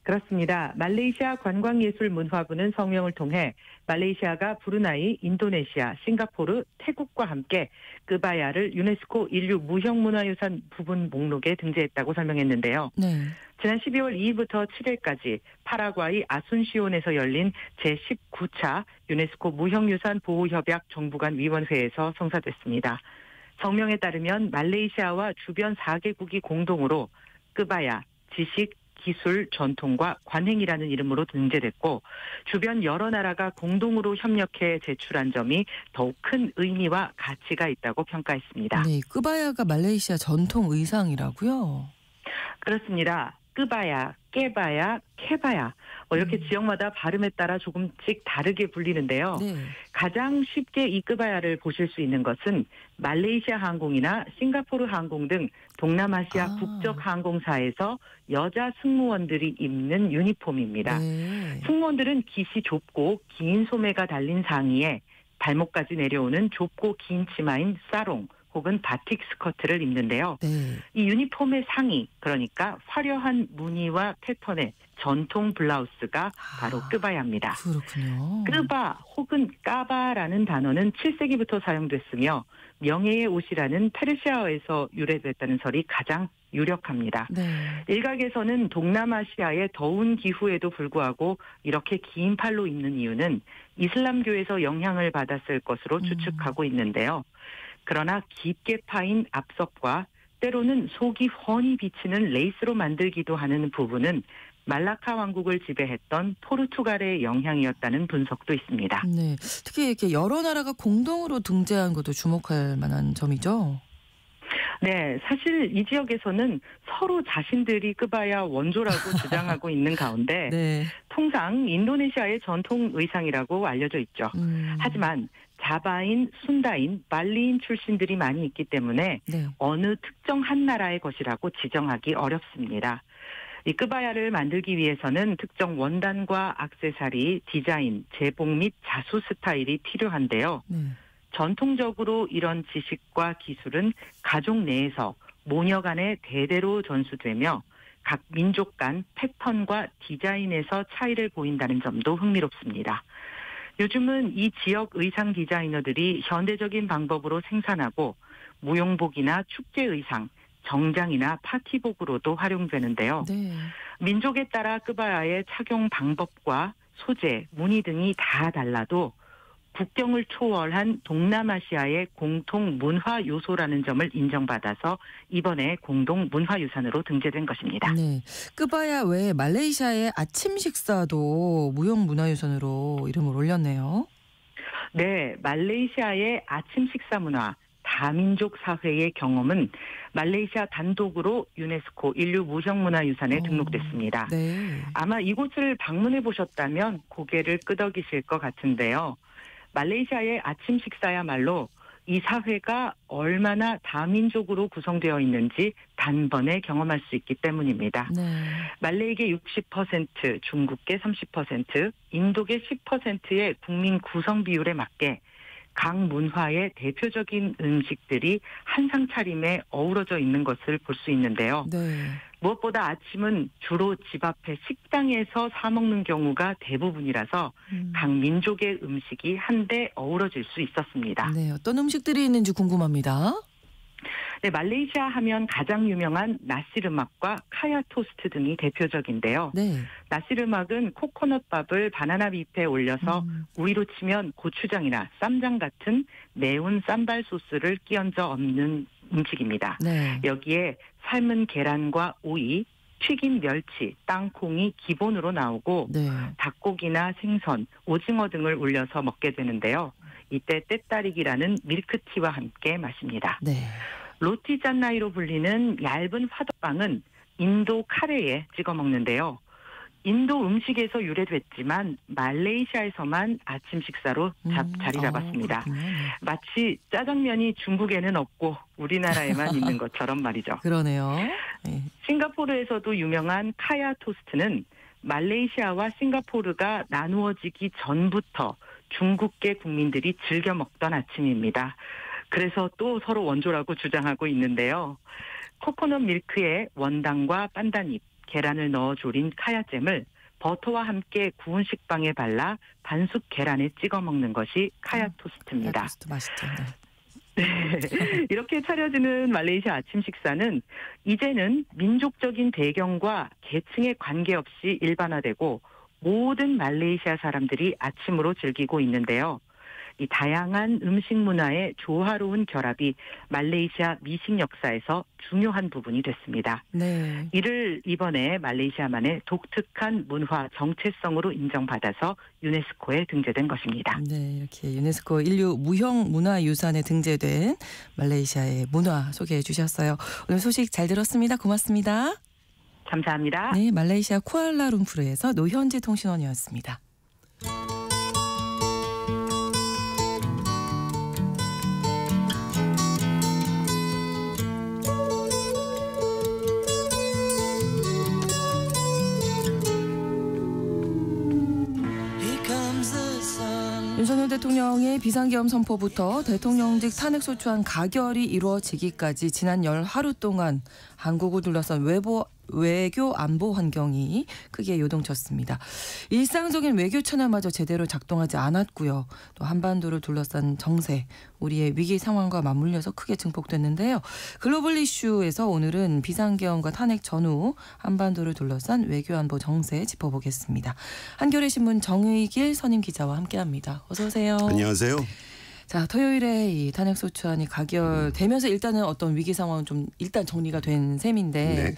그렇습니다. 말레이시아 관광예술문화부는 성명을 통해 말레이시아가 브루나이, 인도네시아, 싱가포르, 태국과 함께 끄바야를 유네스코 인류 무형문화유산 부분 목록에 등재했다고 설명했는데요. 네. 지난 12월 2일부터 7일까지 파라과이 아순시온에서 열린 제19차 유네스코 무형유산 보호협약 정부 간 위원회에서 성사됐습니다. 성명에 따르면 말레이시아와 주변 4개국이 공동으로 끄바야, 지식, 기술, 전통과 관행이라는 이름으로 등재됐고 주변 여러 나라가 공동으로 협력해 제출한 점이 더욱 큰 의미와 가치가 있다고 평가했습니다. 네, 끄바야가 말레이시아 전통 의상이라고요? 그렇습니다. 끄바야, 깨바야, 케바야 이렇게 지역마다 발음에 따라 조금씩 다르게 불리는데요. 네. 가장 쉽게 이 끄바야를 보실 수 있는 것은 말레이시아 항공이나 싱가포르 항공 등 동남아시아 국적 항공사에서 여자 승무원들이 입는 유니폼입니다. 네. 승무원들은 깃이 좁고 긴 소매가 달린 상의에 발목까지 내려오는 좁고 긴 치마인 사롱 혹은 바틱 스커트를 입는데요. 네. 이 유니폼의 상의, 그러니까 화려한 무늬와 패턴의 전통 블라우스가 바로 끄바야입니다. 그렇군요. 끄바 혹은 까바라는 단어는 7세기부터 사용됐으며 명예의 옷이라는 페르시아어에서 유래됐다는 설이 가장 유력합니다. 네. 일각에서는 동남아시아의 더운 기후에도 불구하고 이렇게 긴 팔로 입는 이유는 이슬람교에서 영향을 받았을 것으로 추측하고 있는데요. 그러나 깊게 파인 앞섭과 때로는 속이 훤히 비치는 레이스로 만들기도 하는 부분은 말라카 왕국을 지배했던 포르투갈의 영향이었다는 분석도 있습니다. 네. 특히 이렇게 여러 나라가 공동으로 등재한 것도 주목할 만한 점이죠. 네, 사실 이 지역에서는 서로 자신들이 끄바야 원조라고 주장하고 있는 가운데 네. 통상 인도네시아의 전통 의상이라고 알려져 있죠. 하지만 자바인, 순다인, 말리인 출신들이 많이 있기 때문에 네. 어느 특정 한 나라의 것이라고 지정하기 어렵습니다. 이 끄바야를 만들기 위해서는 특정 원단과 액세서리, 디자인, 제복 및 자수 스타일이 필요한데요. 네. 전통적으로 이런 지식과 기술은 가족 내에서 모녀 간에 대대로 전수되며 각 민족 간 패턴과 디자인에서 차이를 보인다는 점도 흥미롭습니다. 요즘은 이 지역 의상 디자이너들이 현대적인 방법으로 생산하고 무용복이나 축제 의상, 정장이나 파티복으로도 활용되는데요. 네. 민족에 따라 끄바야의 착용 방법과 소재, 무늬 등이 다 달라도 국경을 초월한 동남아시아의 공통 문화 요소라는 점을 인정받아서 이번에 공동 문화유산으로 등재된 것입니다. 네. 끄바야 외에 말레이시아의 아침 식사도 무형문화유산으로 이름을 올렸네요. 네, 말레이시아의 아침 식사 문화, 다민족 사회의 경험은 말레이시아 단독으로 유네스코 인류 무형문화유산에 등록됐습니다. 네. 아마 이곳을 방문해 보셨다면 고개를 끄덕이실 것 같은데요. 말레이시아의 아침 식사야말로 이 사회가 얼마나 다민족으로 구성되어 있는지 단번에 경험할 수 있기 때문입니다. 네. 말레이계 60%, 중국계 30%, 인도계 10%의 국민 구성 비율에 맞게 각 문화의 대표적인 음식들이 한상 차림에 어우러져 있는 것을 볼 수 있는데요. 네. 무엇보다 아침은 주로 집 앞에 식당에서 사 먹는 경우가 대부분이라서 각 민족의 음식이 한데 어우러질 수 있었습니다. 네, 어떤 음식들이 있는지 궁금합니다. 네, 말레이시아 하면 가장 유명한 나시르막과 카야 토스트 등이 대표적인데요. 네. 나시르막은 코코넛밥을 바나나 잎에 올려서 우리로 치면 고추장이나 쌈장 같은 매운 쌈발 소스를 끼얹어 얹는 음식입니다. 네. 여기에 삶은 계란과 오이, 튀긴 멸치, 땅콩이 기본으로 나오고 네. 닭고기나 생선, 오징어 등을 올려서 먹게 되는데요. 이때 떼따리기라는 밀크티와 함께 마십니다. 네. 로티 짠나이로 불리는 얇은 화덕빵은 인도 카레에 찍어 먹는데요. 인도 음식에서 유래됐지만 말레이시아에서만 아침 식사로 자리 잡았습니다. 마치 짜장면이 중국에는 없고 우리나라에만 있는 것처럼 말이죠. 그러네요. 네. 싱가포르에서도 유명한 카야 토스트는 말레이시아와 싱가포르가 나누어지기 전부터 중국계 국민들이 즐겨 먹던 아침입니다. 그래서 또 서로 원조라고 주장하고 있는데요. 코코넛 밀크에 원당과 판단잎, 계란을 넣어 조린 카야잼을 버터와 함께 구운 식빵에 발라 반숙 계란에 찍어 먹는 것이 카야 토스트입니다. 토스트 맛있죠. 네. 이렇게 차려지는 말레이시아 아침 식사는 이제는 민족적인 배경과 계층에 관계없이 일반화되고 모든 말레이시아 사람들이 아침으로 즐기고 있는데요. 이 다양한 음식 문화의 조화로운 결합이 말레이시아 미식 역사에서 중요한 부분이 됐습니다. 네. 이를 이번에 말레이시아만의 독특한 문화 정체성으로 인정받아서 유네스코에 등재된 것입니다. 네, 이렇게 유네스코 인류 무형문화유산에 등재된 말레이시아의 문화 소개해 주셨어요. 오늘 소식 잘 들었습니다. 고맙습니다. 감사합니다. 네, 말레이시아 쿠알라룸푸르에서 노현지 통신원이었습니다. Here comes the sun. 윤석열 대통령의 비상계엄 선포부터 대통령직 탄핵소추안 가결이 이루어지기까지 지난 열 하루 동안 한국을 둘러싼 외교 안보 환경이 크게 요동쳤습니다. 일상적인 외교 채널마저 제대로 작동하지 않았고요. 또 한반도를 둘러싼 정세, 우리의 위기 상황과 맞물려서 크게 증폭됐는데요. 글로벌 이슈에서 오늘은 비상계엄과 탄핵 전후 한반도를 둘러싼 외교 안보 정세 짚어보겠습니다. 한겨레 신문 정의길 선임 기자와 함께합니다. 어서 오세요. 안녕하세요. 자, 토요일에 이 탄핵소추안이 가결되면서 일단은 어떤 위기 상황은 좀 일단 정리가 된 셈인데 네.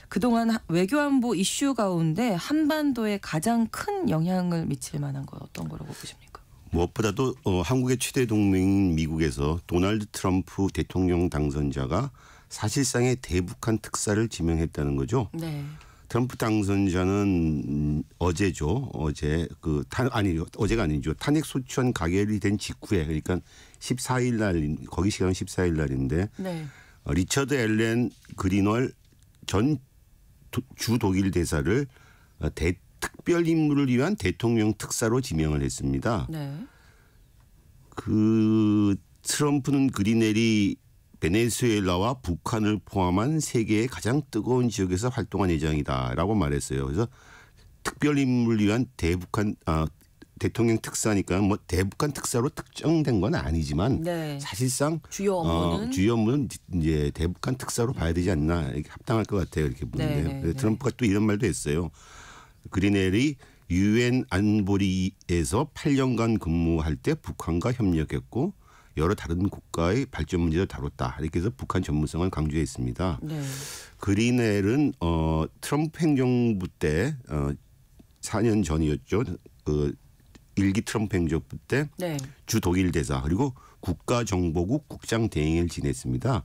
그동안 외교안보 이슈 가운데 한반도에 가장 큰 영향을 미칠 만한 건 어떤 거라고 보십니까? 무엇보다도 한국의 최대 동맹인 미국에서 도널드 트럼프 대통령 당선자가 사실상의 대북한 특사를 지명했다는 거죠. 네. 트럼프 당선자는 어제죠. 어제가 아니죠. 탄핵 소추안 가결이 된 직후에 그러니까 14일 날 거기 시간은 14일 날인데 네. 리처드 앨런 그린월 전 주 독일 대사를 특별 임무를 위한 대통령 특사로 지명을 했습니다. 네. 트럼프는 그린웰이 베네수엘라와 북한을 포함한 세계의 가장 뜨거운 지역에서 활동한 예정이다라고 말했어요. 그래서 특별 임무를 위한 대통령 특사니까 뭐 대북한 특사로 특정된 건 아니지만 네. 사실상 주요 업무는 이제 대북한 특사로 봐야 되지 않나 이렇게 합당할 것 같아요. 이렇게 보는데요. 네. 트럼프가 또 이런 말도 했어요. 그린웰이 유엔 안보리에서 8년간 근무할 때 북한과 협력했고 여러 다른 국가의 발전 문제를 다뤘다. 이렇게 해서 북한 전문성을 강조했습니다. 네. 그린웰은 트럼프 행정부 때 4년 전이었죠. 그 1기 트럼프 행정부 때 주 독일 대사 그리고 국가정보국 국장 대행을 지냈습니다.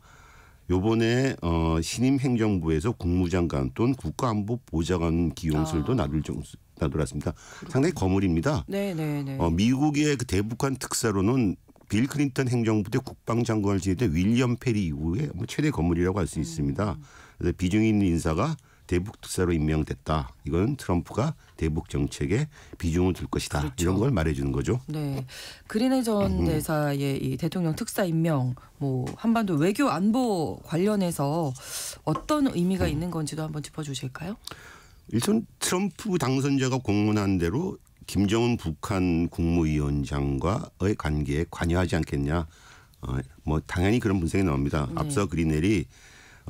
요번에 신임 행정부에서 국무장관 또는 국가안보 보좌관 기용술도 나돌았습니다. 상당히 거물입니다. 네네네. 미국의 그 대북한 특사로는 빌 클린턴 행정부 때 국방장관을 지냈던 윌리엄 페리 이후에 최대 거물이라고 할 수 있습니다. 그래서 비중 있는 인사가 대북 특사로 임명됐다. 이건 트럼프가 대북 정책에 비중을 둘 것이다. 그렇죠. 이런 걸 말해주는 거죠. 네, 그린웰 전 대사의 이 대통령 특사 임명, 뭐 한반도 외교 안보 관련해서 어떤 의미가 있는 건지도 한번 짚어주실까요? 일단 트럼프 당선자가 공언한 대로 김정은 북한 국무위원장과의 관계에 관여하지 않겠냐. 뭐 당연히 그런 분석이 나옵니다. 네. 앞서 앞서 그린웰이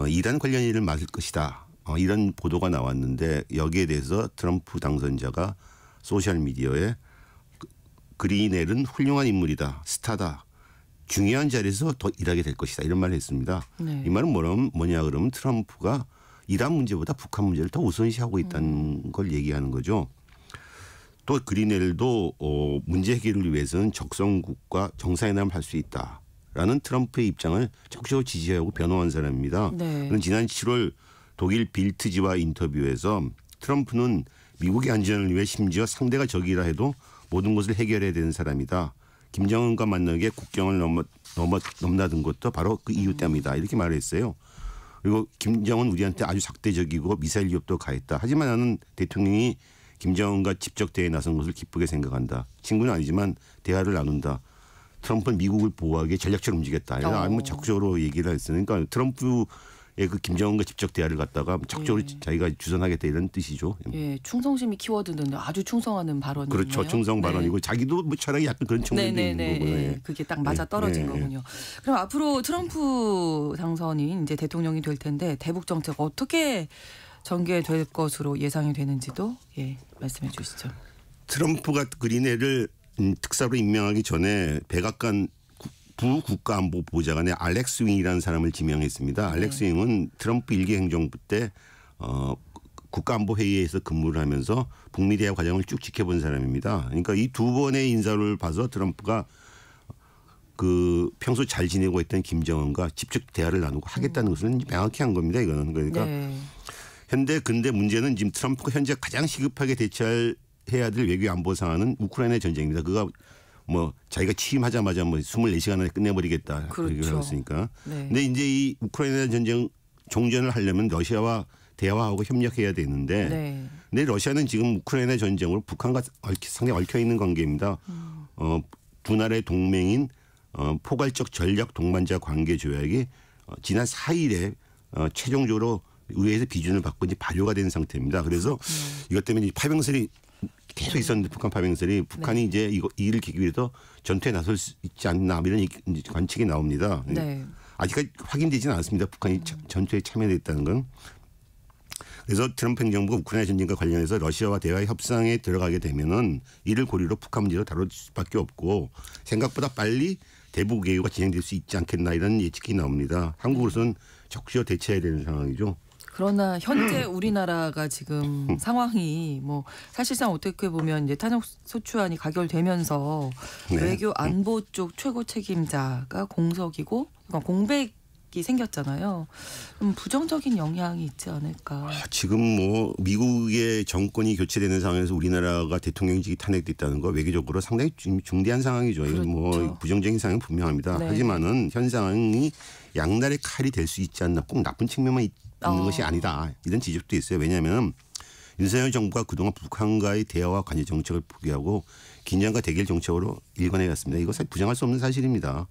이란 관련 일을 맡을 것이다. 이런 보도가 나왔는데 여기에 대해서 트럼프 당선자가 소셜미디어에 그린웰은 훌륭한 인물이다. 스타다. 중요한 자리에서 더 일하게 될 것이다. 이런 말을 했습니다. 네. 이 말은 뭐냐 그러면 트럼프가 이란 문제보다 북한 문제를 더 우선시하고 있다는 걸 얘기하는 거죠. 또 그린웰도 문제 해결을 위해서는 적성국과 정상회담을 할 수 있다라는 트럼프의 입장을 적극적으로 지지하고 변호한 사람입니다. 네. 그는 지난 7월 독일 빌트지와 인터뷰에서 트럼프는 미국의 안전을 위해 심지어 상대가 적이라 해도 모든 것을 해결해야 되는 사람이다. 김정은과 만나게 국경을 넘나든 것도 바로 그 이유 때문이다. 이렇게 말을 했어요. 그리고 김정은 우리한테 아주 적대적이고 미사일 위협도 가했다. 하지만 나는 대통령이 김정은과 직접 대회에 나선 것을 기쁘게 생각한다. 친구는 아니지만 대화를 나눈다. 트럼프는 미국을 보호하기 위해 전략적으로 움직였다. 아주 적극적으로 얘기를 했어요. 그러니까 트럼프의 그 김정은과 직접 대화를 갖다가 적극적으로 자기가 주선하겠다 이런 뜻이죠. 예, 충성심이 키워드는 아주 충성하는 발언이네요. 그렇죠. 충성 발언이고 자기도 뭐 철학이 약간 그런 측면도 있는 거고요. 네. 그게 딱 맞아 떨어진 거군요. 그럼 앞으로 트럼프 당선이 이제 대통령이 될 텐데 대북 정책 어떻게 전개될 것으로 예상이 되는지도 말씀해 주시죠. 트럼프가 그린웰을 특사로 임명하기 전에 백악관 부국가안보보좌관의 알렉스 윙이라는 사람을 지명했습니다. 알렉스 윙은 트럼프 1기 행정부 때 국가안보회의에서 근무를 하면서 북미 대화 과정을 쭉 지켜본 사람입니다. 그러니까 이 두 번의 인사를 봐서 트럼프가 그 평소 잘 지내고 있던 김정은과 직접 대화를 나누고 하겠다는 것은 명확히 한 겁니다. 이거는 그러니까 근데 문제는 지금 트럼프가 현재 가장 시급하게 대처해야 될 외교 안보 상황은 우크라이나 전쟁입니다. 그가 뭐 자기가 취임하자마자 뭐 24시간 안에 끝내버리겠다. 그렇죠. 얘기를 하고 있으니까. 근데 이제 이 우크라이나 전쟁 종전을 하려면 러시아와 대화하고 협력해야 되는데 네. 근데 러시아는 지금 우크라이나 전쟁으로 북한과 상당히 얽혀 있는 관계입니다. 두 나라의 동맹인 포괄적 전략 동반자 관계 조약이 지난 4일에 최종적으로 의회에서 비준을 받고 이제 발효가 된 상태입니다. 그래서 이것 때문에 파병설이 계속 있었는데 북한 파병설이 북한이 이제 이를 계기 위해서 전투에 나설 수 있지 않나 이런 관측이 나옵니다. 네. 아직까지 확인되지는 않습니다. 북한이 전투에 참여했다는 건. 그래서 트럼프 행정부가 우크라이나 전쟁과 관련해서 러시아와 대화 협상에 들어가게 되면은 이를 고리로 북한 문제로 다룰 수밖에 없고 생각보다 빨리 대북 외교가 진행될 수 있지 않겠나 이런 예측이 나옵니다. 한국으로서는 적시어 대처해야 되는 상황이죠. 그러나 현재 우리나라가 지금 상황이 뭐 사실상 어떻게 보면 이제 탄핵 소추안이 가결되면서 네. 외교 안보 쪽 최고 책임자가 공석이고 그러니까 공백이 생겼잖아요. 좀 부정적인 영향이 있지 않을까. 지금 뭐 미국의 정권이 교체되는 상황에서 우리나라가 대통령직이 탄핵됐다는 거 외교적으로 상당히 중대한 상황이죠. 그렇죠. 뭐 부정적인 상황은 분명합니다. 네. 하지만은 현 상황이 양날의 칼이 될 수 있지 않나 꼭 나쁜 측면만 있는 것이 아니다. 이런 지적도 있어요. 왜냐하면 윤석열 정부가 그동안 북한과의 대화와 관계 정책을 포기하고 긴장과 대결 정책으로 일관해왔습니다. 이거 사실 부정할 수 없는 사실입니다.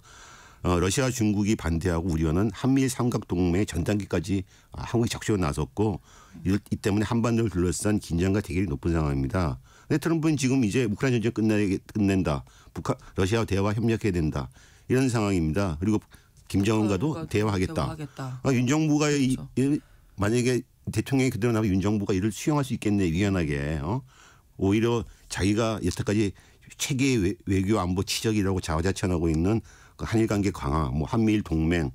러시아와 중국이 반대하고 우려는 한미일 삼각동맹의 전 단계까지 한국이 적극적으로 나섰고 이 때문에 한반도를 둘러싼 긴장과 대결이 높은 상황입니다. 근데 트럼프는 지금 이제 우크라이나 전쟁 끝낸다. 러시아와 대화 협력해야 된다. 이런 상황입니다. 그리고 김정은과도 대화하겠다. 윤 정부가 그렇죠. 만약에 대통령이 그대로 나면 윤 정부가 이를 수용할 수 있겠네 유연하게. 오히려 자기가 여태까지 체계의 외교 안보 치적이라고 자화자찬하고 있는 그 한일 관계 강화, 뭐 한미일 동맹,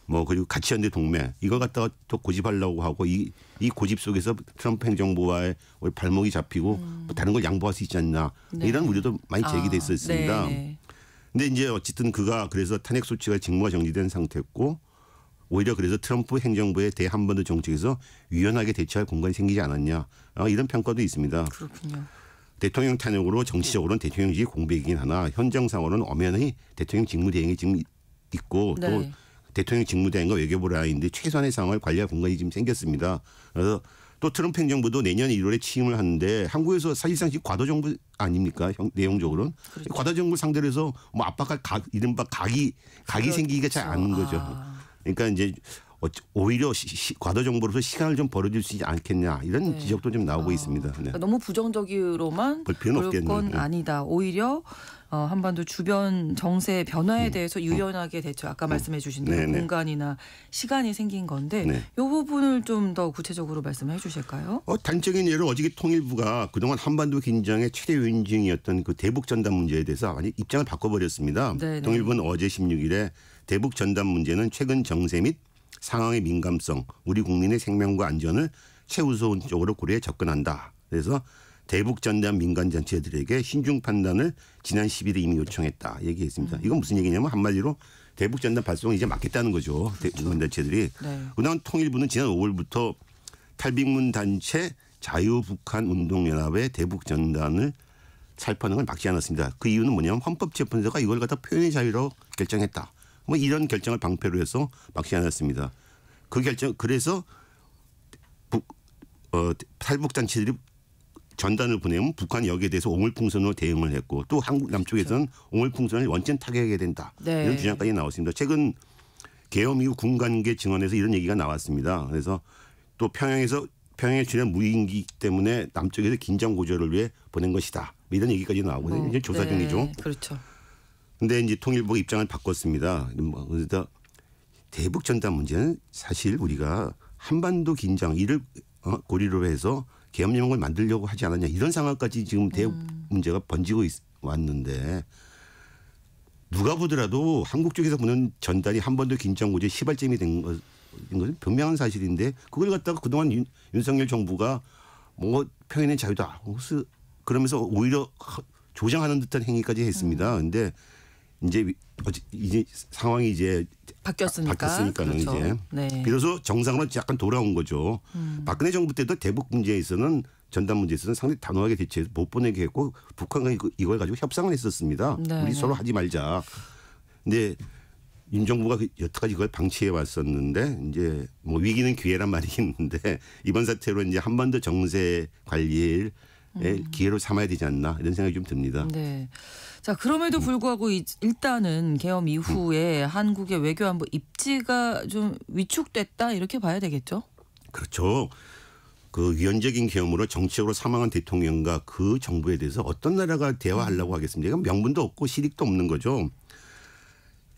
뭐 그리고 가치연대 동맹 이걸 갖다가 또 고집하려고 하고 이 고집 속에서 트럼프 행정부와의 발목이 잡히고 뭐 다른 걸 양보할 수 있지 않나 네. 이런 우려도 많이 제기됐었습니다. 네. 근데 이제 어쨌든 그가 그래서 탄핵 소추가 직무가 정지된 상태였고 오히려 그래서 트럼프 행정부의 대한반도 정책에서 유연하게 대처할 공간이 생기지 않았냐 이런 평가도 있습니다. 그렇군요. 대통령 탄핵으로 정치적으로는 대통령직이 공백이긴 하나 현정상으로는 엄연히 대통령 직무대행이 지금 있고 네. 또 대통령 직무대행과 외교부 라인인데 최소한의 상황을 관리할 공간이 지금 생겼습니다. 그래서 또 트럼프 행정부도 내년 1월에 취임을 하는데 한국에서 사실상 지금 과도정부 아닙니까? 내용적으로는. 그렇죠. 과도정부 상대로 해서 뭐 압박할 이른바 각이 그렇죠. 생기기가 잘 않는 거죠. 그러니까 이제 오히려 과도정부로서 시간을 좀 벌어줄 수 있지 않겠냐 이런 지적도 좀 나오고 있습니다. 네. 그러니까 너무 부정적으로만 볼 필요는 볼 건 없겠네요. 아니다. 오히려 한반도 주변 정세 변화에 대해서 유연하게 대처. 아까 말씀해 주신 대로 공간이나 시간이 생긴 건데 이 부분을 좀 더 구체적으로 말씀해 주실까요? 단적인 예로 어저께 통일부가 그동안 한반도 긴장의 최대 요인 중이었던 그 대북 전단 문제에 대해서 아니 입장을 바꿔버렸습니다. 네네. 통일부는 어제 16일에 대북 전단 문제는 최근 정세 및 상황의 민감성, 우리 국민의 생명과 안전을 최우선적으로 고려해 접근한다. 그래서 대북 전단 민간 단체들에게 신중 판단을 지난 10일에 이미 요청했다 얘기했습니다. 이건 무슨 얘기냐면 한마디로 대북 전단 발송을 이제 막겠다는 거죠. 그렇죠. 민간 단체들이. 네. 그다음 통일부는 지난 5월부터 탈북문 단체 자유북한운동연합의 대북 전단을 살포하는 걸 막지 않았습니다. 그 이유는 뭐냐면 헌법재판소가 이걸 갖다 표현의 자유로 결정했다. 뭐 이런 결정을 방패로 해서 막지 않았습니다. 그 결정 그래서 탈북 단체들이 전단을 보내면 북한이 여기에 대해서 옹물풍선으로 대응을 했고 또 한국 남쪽에서는 옹물풍선을 원천 타격해야 된다. 네. 이런 주장까지 나왔습니다. 최근 계엄 이후 군관계 증언에서 이런 얘기가 나왔습니다. 그래서 또 평양에 출현 무인기 때문에 남쪽에서 긴장 고조를 위해 보낸 것이다. 이런 얘기까지 나오고 이제 조사 중이죠. 그렇죠. 근데 이제 통일부가 입장을 바꿨습니다. 그래서 대북 전단 문제는 사실 우리가 한반도 긴장 이를 고리로 해서 계엄 연맹을 만들려고 하지 않았냐 이런 상황까지 지금 대북 문제가 번지고 왔는데 누가 보더라도 한국 쪽에서 보는 전단이 한반도 긴장 고조의 시발점이 된 것은 분명한 사실인데 그걸 갖다가 그동안 윤석열 정부가 뭐 표현의 자유다 그러면서 오히려 조장하는 듯한 행위까지 했습니다. 그런데 이제 상황이 이제 바뀌었으니까는 그렇죠. 이제 비로소 정상으로 약간 돌아온 거죠. 박근혜 정부 때도 대북 문제에 있어서는 전단 문제에 있어서는 상당히 단호하게 대처해서 못 보내게 했고 북한과 이걸 가지고 협상을 했었습니다. 우리 서로 하지 말자. 근데 윤 정부가 여태까지 이걸 방치해 왔었는데 이제 뭐 위기는 기회란 말이 있는데 이번 사태로 이제 한 번 더 정세 관리의 기회로 삼아야 되지 않나 이런 생각이 좀 듭니다. 네. 자, 그럼에도 불구하고 일단은 계엄 이후에 한국의 외교안보 입지가 좀 위축됐다 이렇게 봐야 되겠죠? 그렇죠. 그 위헌적인 계엄으로 정치적으로 사망한 대통령과 그 정부에 대해서 어떤 나라가 대화하려고 하겠습니까? 이건 명분도 없고 실익도 없는 거죠.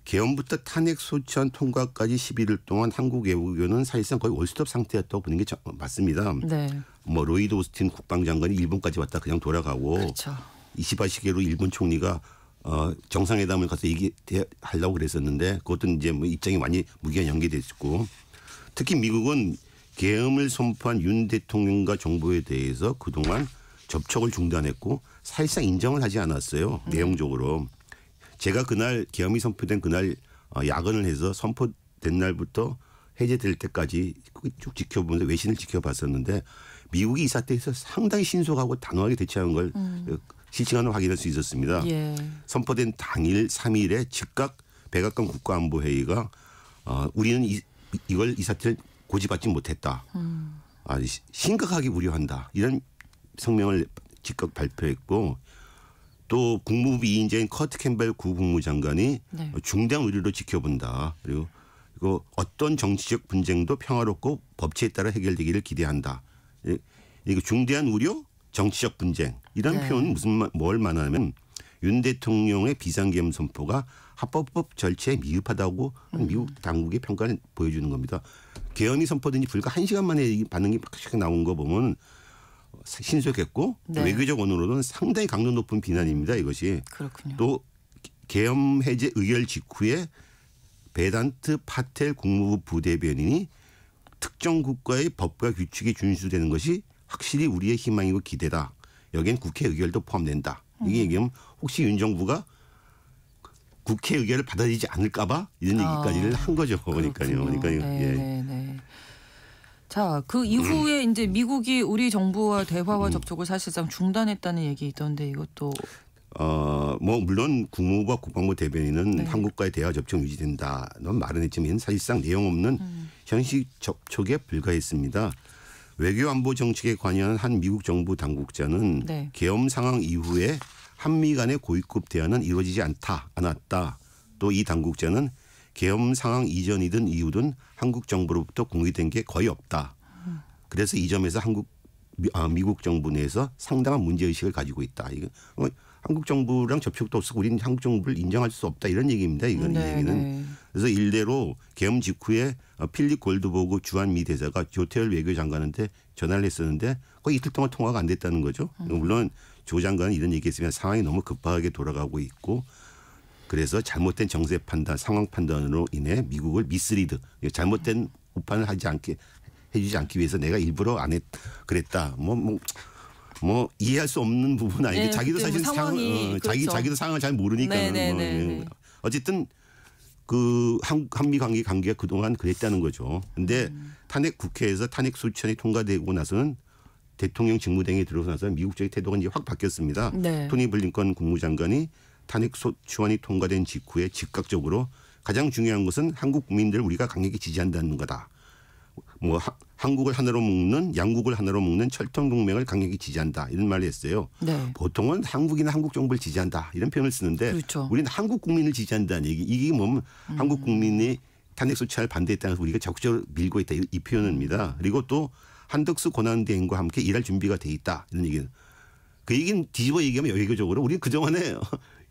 계엄부터 탄핵 소추안 통과까지 11일 동안 한국 외교는 사실상 거의 올스톱 상태였다고 보는 게 맞습니다. 네. 뭐 로이드 오스틴 국방장관이 일본까지 왔다 그냥 돌아가고 그렇죠. 이시바 시게루 일본 총리가 정상회담을 가서 얘기하려고 그랬었는데 그것도 이제 뭐 입장이 많이 무기한 연기됐고 특히 미국은 계엄을 선포한 윤 대통령과 정부에 대해서 그동안 접촉을 중단했고 사실상 인정을 하지 않았어요. 내용적으로. 제가 그날 계엄이 선포된 그날 야근을 해서 선포된 날부터 해제될 때까지 쭉 지켜보면서 외신을 지켜봤었는데 미국이 이 사태에서 상당히 신속하고 단호하게 대처한 걸 실시간으로 확인할 수 있었습니다. 예. 선포된 당일 3일에 즉각 백악관 국가안보회의가 우리는 이 사태를 고지받지 못했다. 심각하게 우려한다. 이런 성명을 즉각 발표했고 또 국무부 2인자인 커트 캠벨 구국무장관이 네. 중대한 우려로 지켜본다. 그리고 어떤 정치적 분쟁도 평화롭고 법치에 따라 해결되기를 기대한다. 이거 중대한 우려, 정치적 분쟁 이런 네. 표현은 뭘 말하냐면 윤 대통령의 비상계엄 선포가 합법법 절차에 미흡하다고 미국 당국의 평가를 보여주는 겁니다. 계엄이 선포된 지 불과 1시간 만에 이 반응이 팍 나온 거 보면 신속했고 네. 외교적 언어로는 상당히 강도 높은 비난입니다. 이것이. 그렇군요. 또 계엄 해제 의결 직후에 베단트 파텔 국무부 부대변인이 특정 국가의 법과 규칙이 준수되는 것이 확실히 우리의 희망이고 기대다. 여기엔 국회 의결도 포함된다. 이게 얘기하면 혹시 윤 정부가 국회 의결을 받아들이지 않을까 봐 이런 얘기까지를 한 거죠. 그러니까요. 네. 자, 그 이후에 이제 미국이 우리 정부와 대화와 접촉을 사실상 중단했다는 얘기 있던데 이것도 뭐 물론 국무부와 국방부 대변인은 네. 한국과의 대화 접촉 유지된다는 말은 했지만 사실상 내용 없는 현실 접촉에 불과했습니다. 외교안보 정책에 관여한 한 미국 정부 당국자는 네. 계엄 상황 이후에 한미 간의 고위급 대화는 이루어지지 않았다. 또 이 당국자는 계엄 상황 이전이든 이후든 한국 정부로부터 공유된 게 거의 없다. 그래서 이 점에서 미국 정부 내에서 상당한 문제의식을 가지고 있다. 이거 한국 정부랑 접촉도 없고 우리는 한국 정부를 인정할 수 없다. 이런 얘기입니다. 이 얘기는. 그래서 일대로 계엄 직후에 필립 골드보그 주한 미 대사가 조태열 외교장관한테 전화를 했었는데 거의 이틀 동안 통화가 안 됐다는 거죠. 물론 조 장관은 이런 얘기했으면 상황이 너무 급하게 돌아가고 있고 그래서 잘못된 정세 판단, 상황 판단으로 인해 미국을 미스리드, 잘못된 오판을 해주지 않기 위해서 내가 일부러 안 그랬다. 뭐 이해할 수 없는 부분 아니게 자기도 사실 상황이 그렇죠. 자기도 상황을 잘 모르니까 어쨌든 그 한미 관계가 그동안 그랬다는 거죠. 근데 국회에서 탄핵 소추안이 통과되고 나서는 대통령 직무대행에 들어서 나서 미국 쪽의 태도가 이제 확 바뀌었습니다. 네. 토니 블링컨 국무장관이 탄핵 소추안이 통과된 직후에 즉각적으로 가장 중요한 것은 한국 국민들을 우리가 강하게 지지한다는 거다. 뭐 한국을 하나로 묶는 양국을 하나로 묶는 철통 동맹을 강하게 지지한다 이런 말을 했어요. 네. 보통은 한국이나 한국 정부를 지지한다 이런 표현을 쓰는데 그렇죠. 우리는 한국 국민을 지지한다는 얘기. 이게 뭐면 한국 국민이 탄핵 소추안을 반대했다는 것을 우리가 적극적으로 밀고 있다 이 표현입니다. 그리고 또 한덕수 권한대행과 함께 일할 준비가 돼 있다 이런 얘기는. 그 얘기는 뒤집어 얘기하면 외교적으로 우리는 그동안에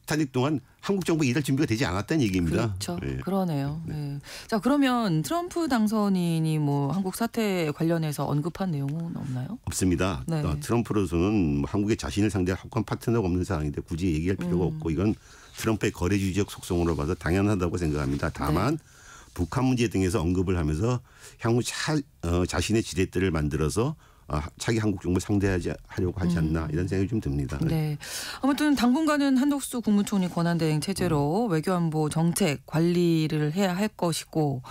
탄핵 동안 한국 정부 일할 준비가 되지 않았다는 얘기입니다. 그렇죠. 네. 그러네요. 네. 자, 그러면 트럼프 당선인이 뭐 한국 사태 관련해서 언급한 내용은 없나요? 없습니다. 네. 트럼프로서는 뭐 한국에 자신을 상대할 확고한 파트너가 없는 상황인데 굳이 얘기할 필요가 없고 이건 트럼프의 거래주의적 속성으로 봐서 당연하다고 생각합니다. 다만 북한 문제 등에서 언급을 하면서 향후 자신의 지렛대를 만들어서 차기 한국 정부를 상대하려고 하지 않나 이런 생각이 좀 듭니다. 네. 아무튼 당분간은 한덕수 국무총리 권한대행 체제로 외교안보 정책 관리를 해야 할 것이고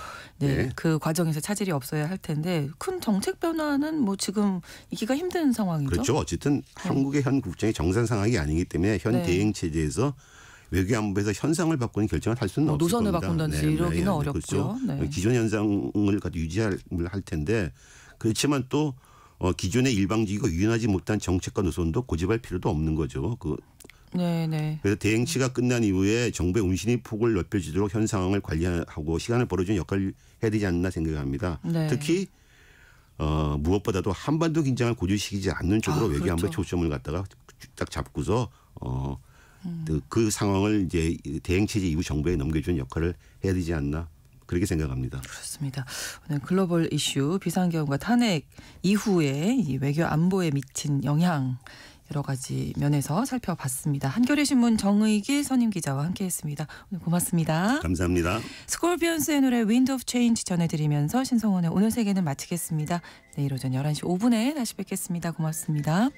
그 과정에서 차질이 없어야 할 텐데 큰 정책 변화는 뭐 지금 있기가 힘든 상황이죠. 그렇죠. 어쨌든 한국의 현 국정이 정상 상황이 아니기 때문에 현 대행 체제에서 외교안보에서 현상을 바꾸는 결정을 할 수는 없을 노선을 겁니다. 바꾼다든지 이러기는 어렵고요. 그렇죠. 네. 기존 현상을 가지고 유지할 텐데 그렇지만 또 기존의 일방적이고 유연하지 못한 정책과 노선도 고집할 필요도 없는 거죠. 네. 그래서 대행치가 끝난 이후에 정부의 운신의 폭을 넓혀지도록 현 상황을 관리하고 시간을 벌어주는 역할을 해야 되지 않나 생각합니다. 네. 특히 무엇보다도 한반도 긴장을 고조시키지 않는 쪽으로 외교안보에 그렇죠. 초점을 갖다가 딱 잡고서 그 상황을 이제 대행체제 이후 정부에 넘겨주는 역할을 해야 되지 않나 그렇게 생각합니다. 그렇습니다. 오늘 글로벌 이슈 비상계엄과 탄핵 이후에 이 외교 안보에 미친 영향 여러 가지 면에서 살펴봤습니다. 한겨레 신문 정의길 선임 기자와 함께했습니다. 오늘 고맙습니다. 감사합니다. 스콜피언스의 노래 Wind of Change 전해드리면서 신성원의 오늘 세계는 마치겠습니다. 내일 오전 11시 5분에 다시 뵙겠습니다. 고맙습니다.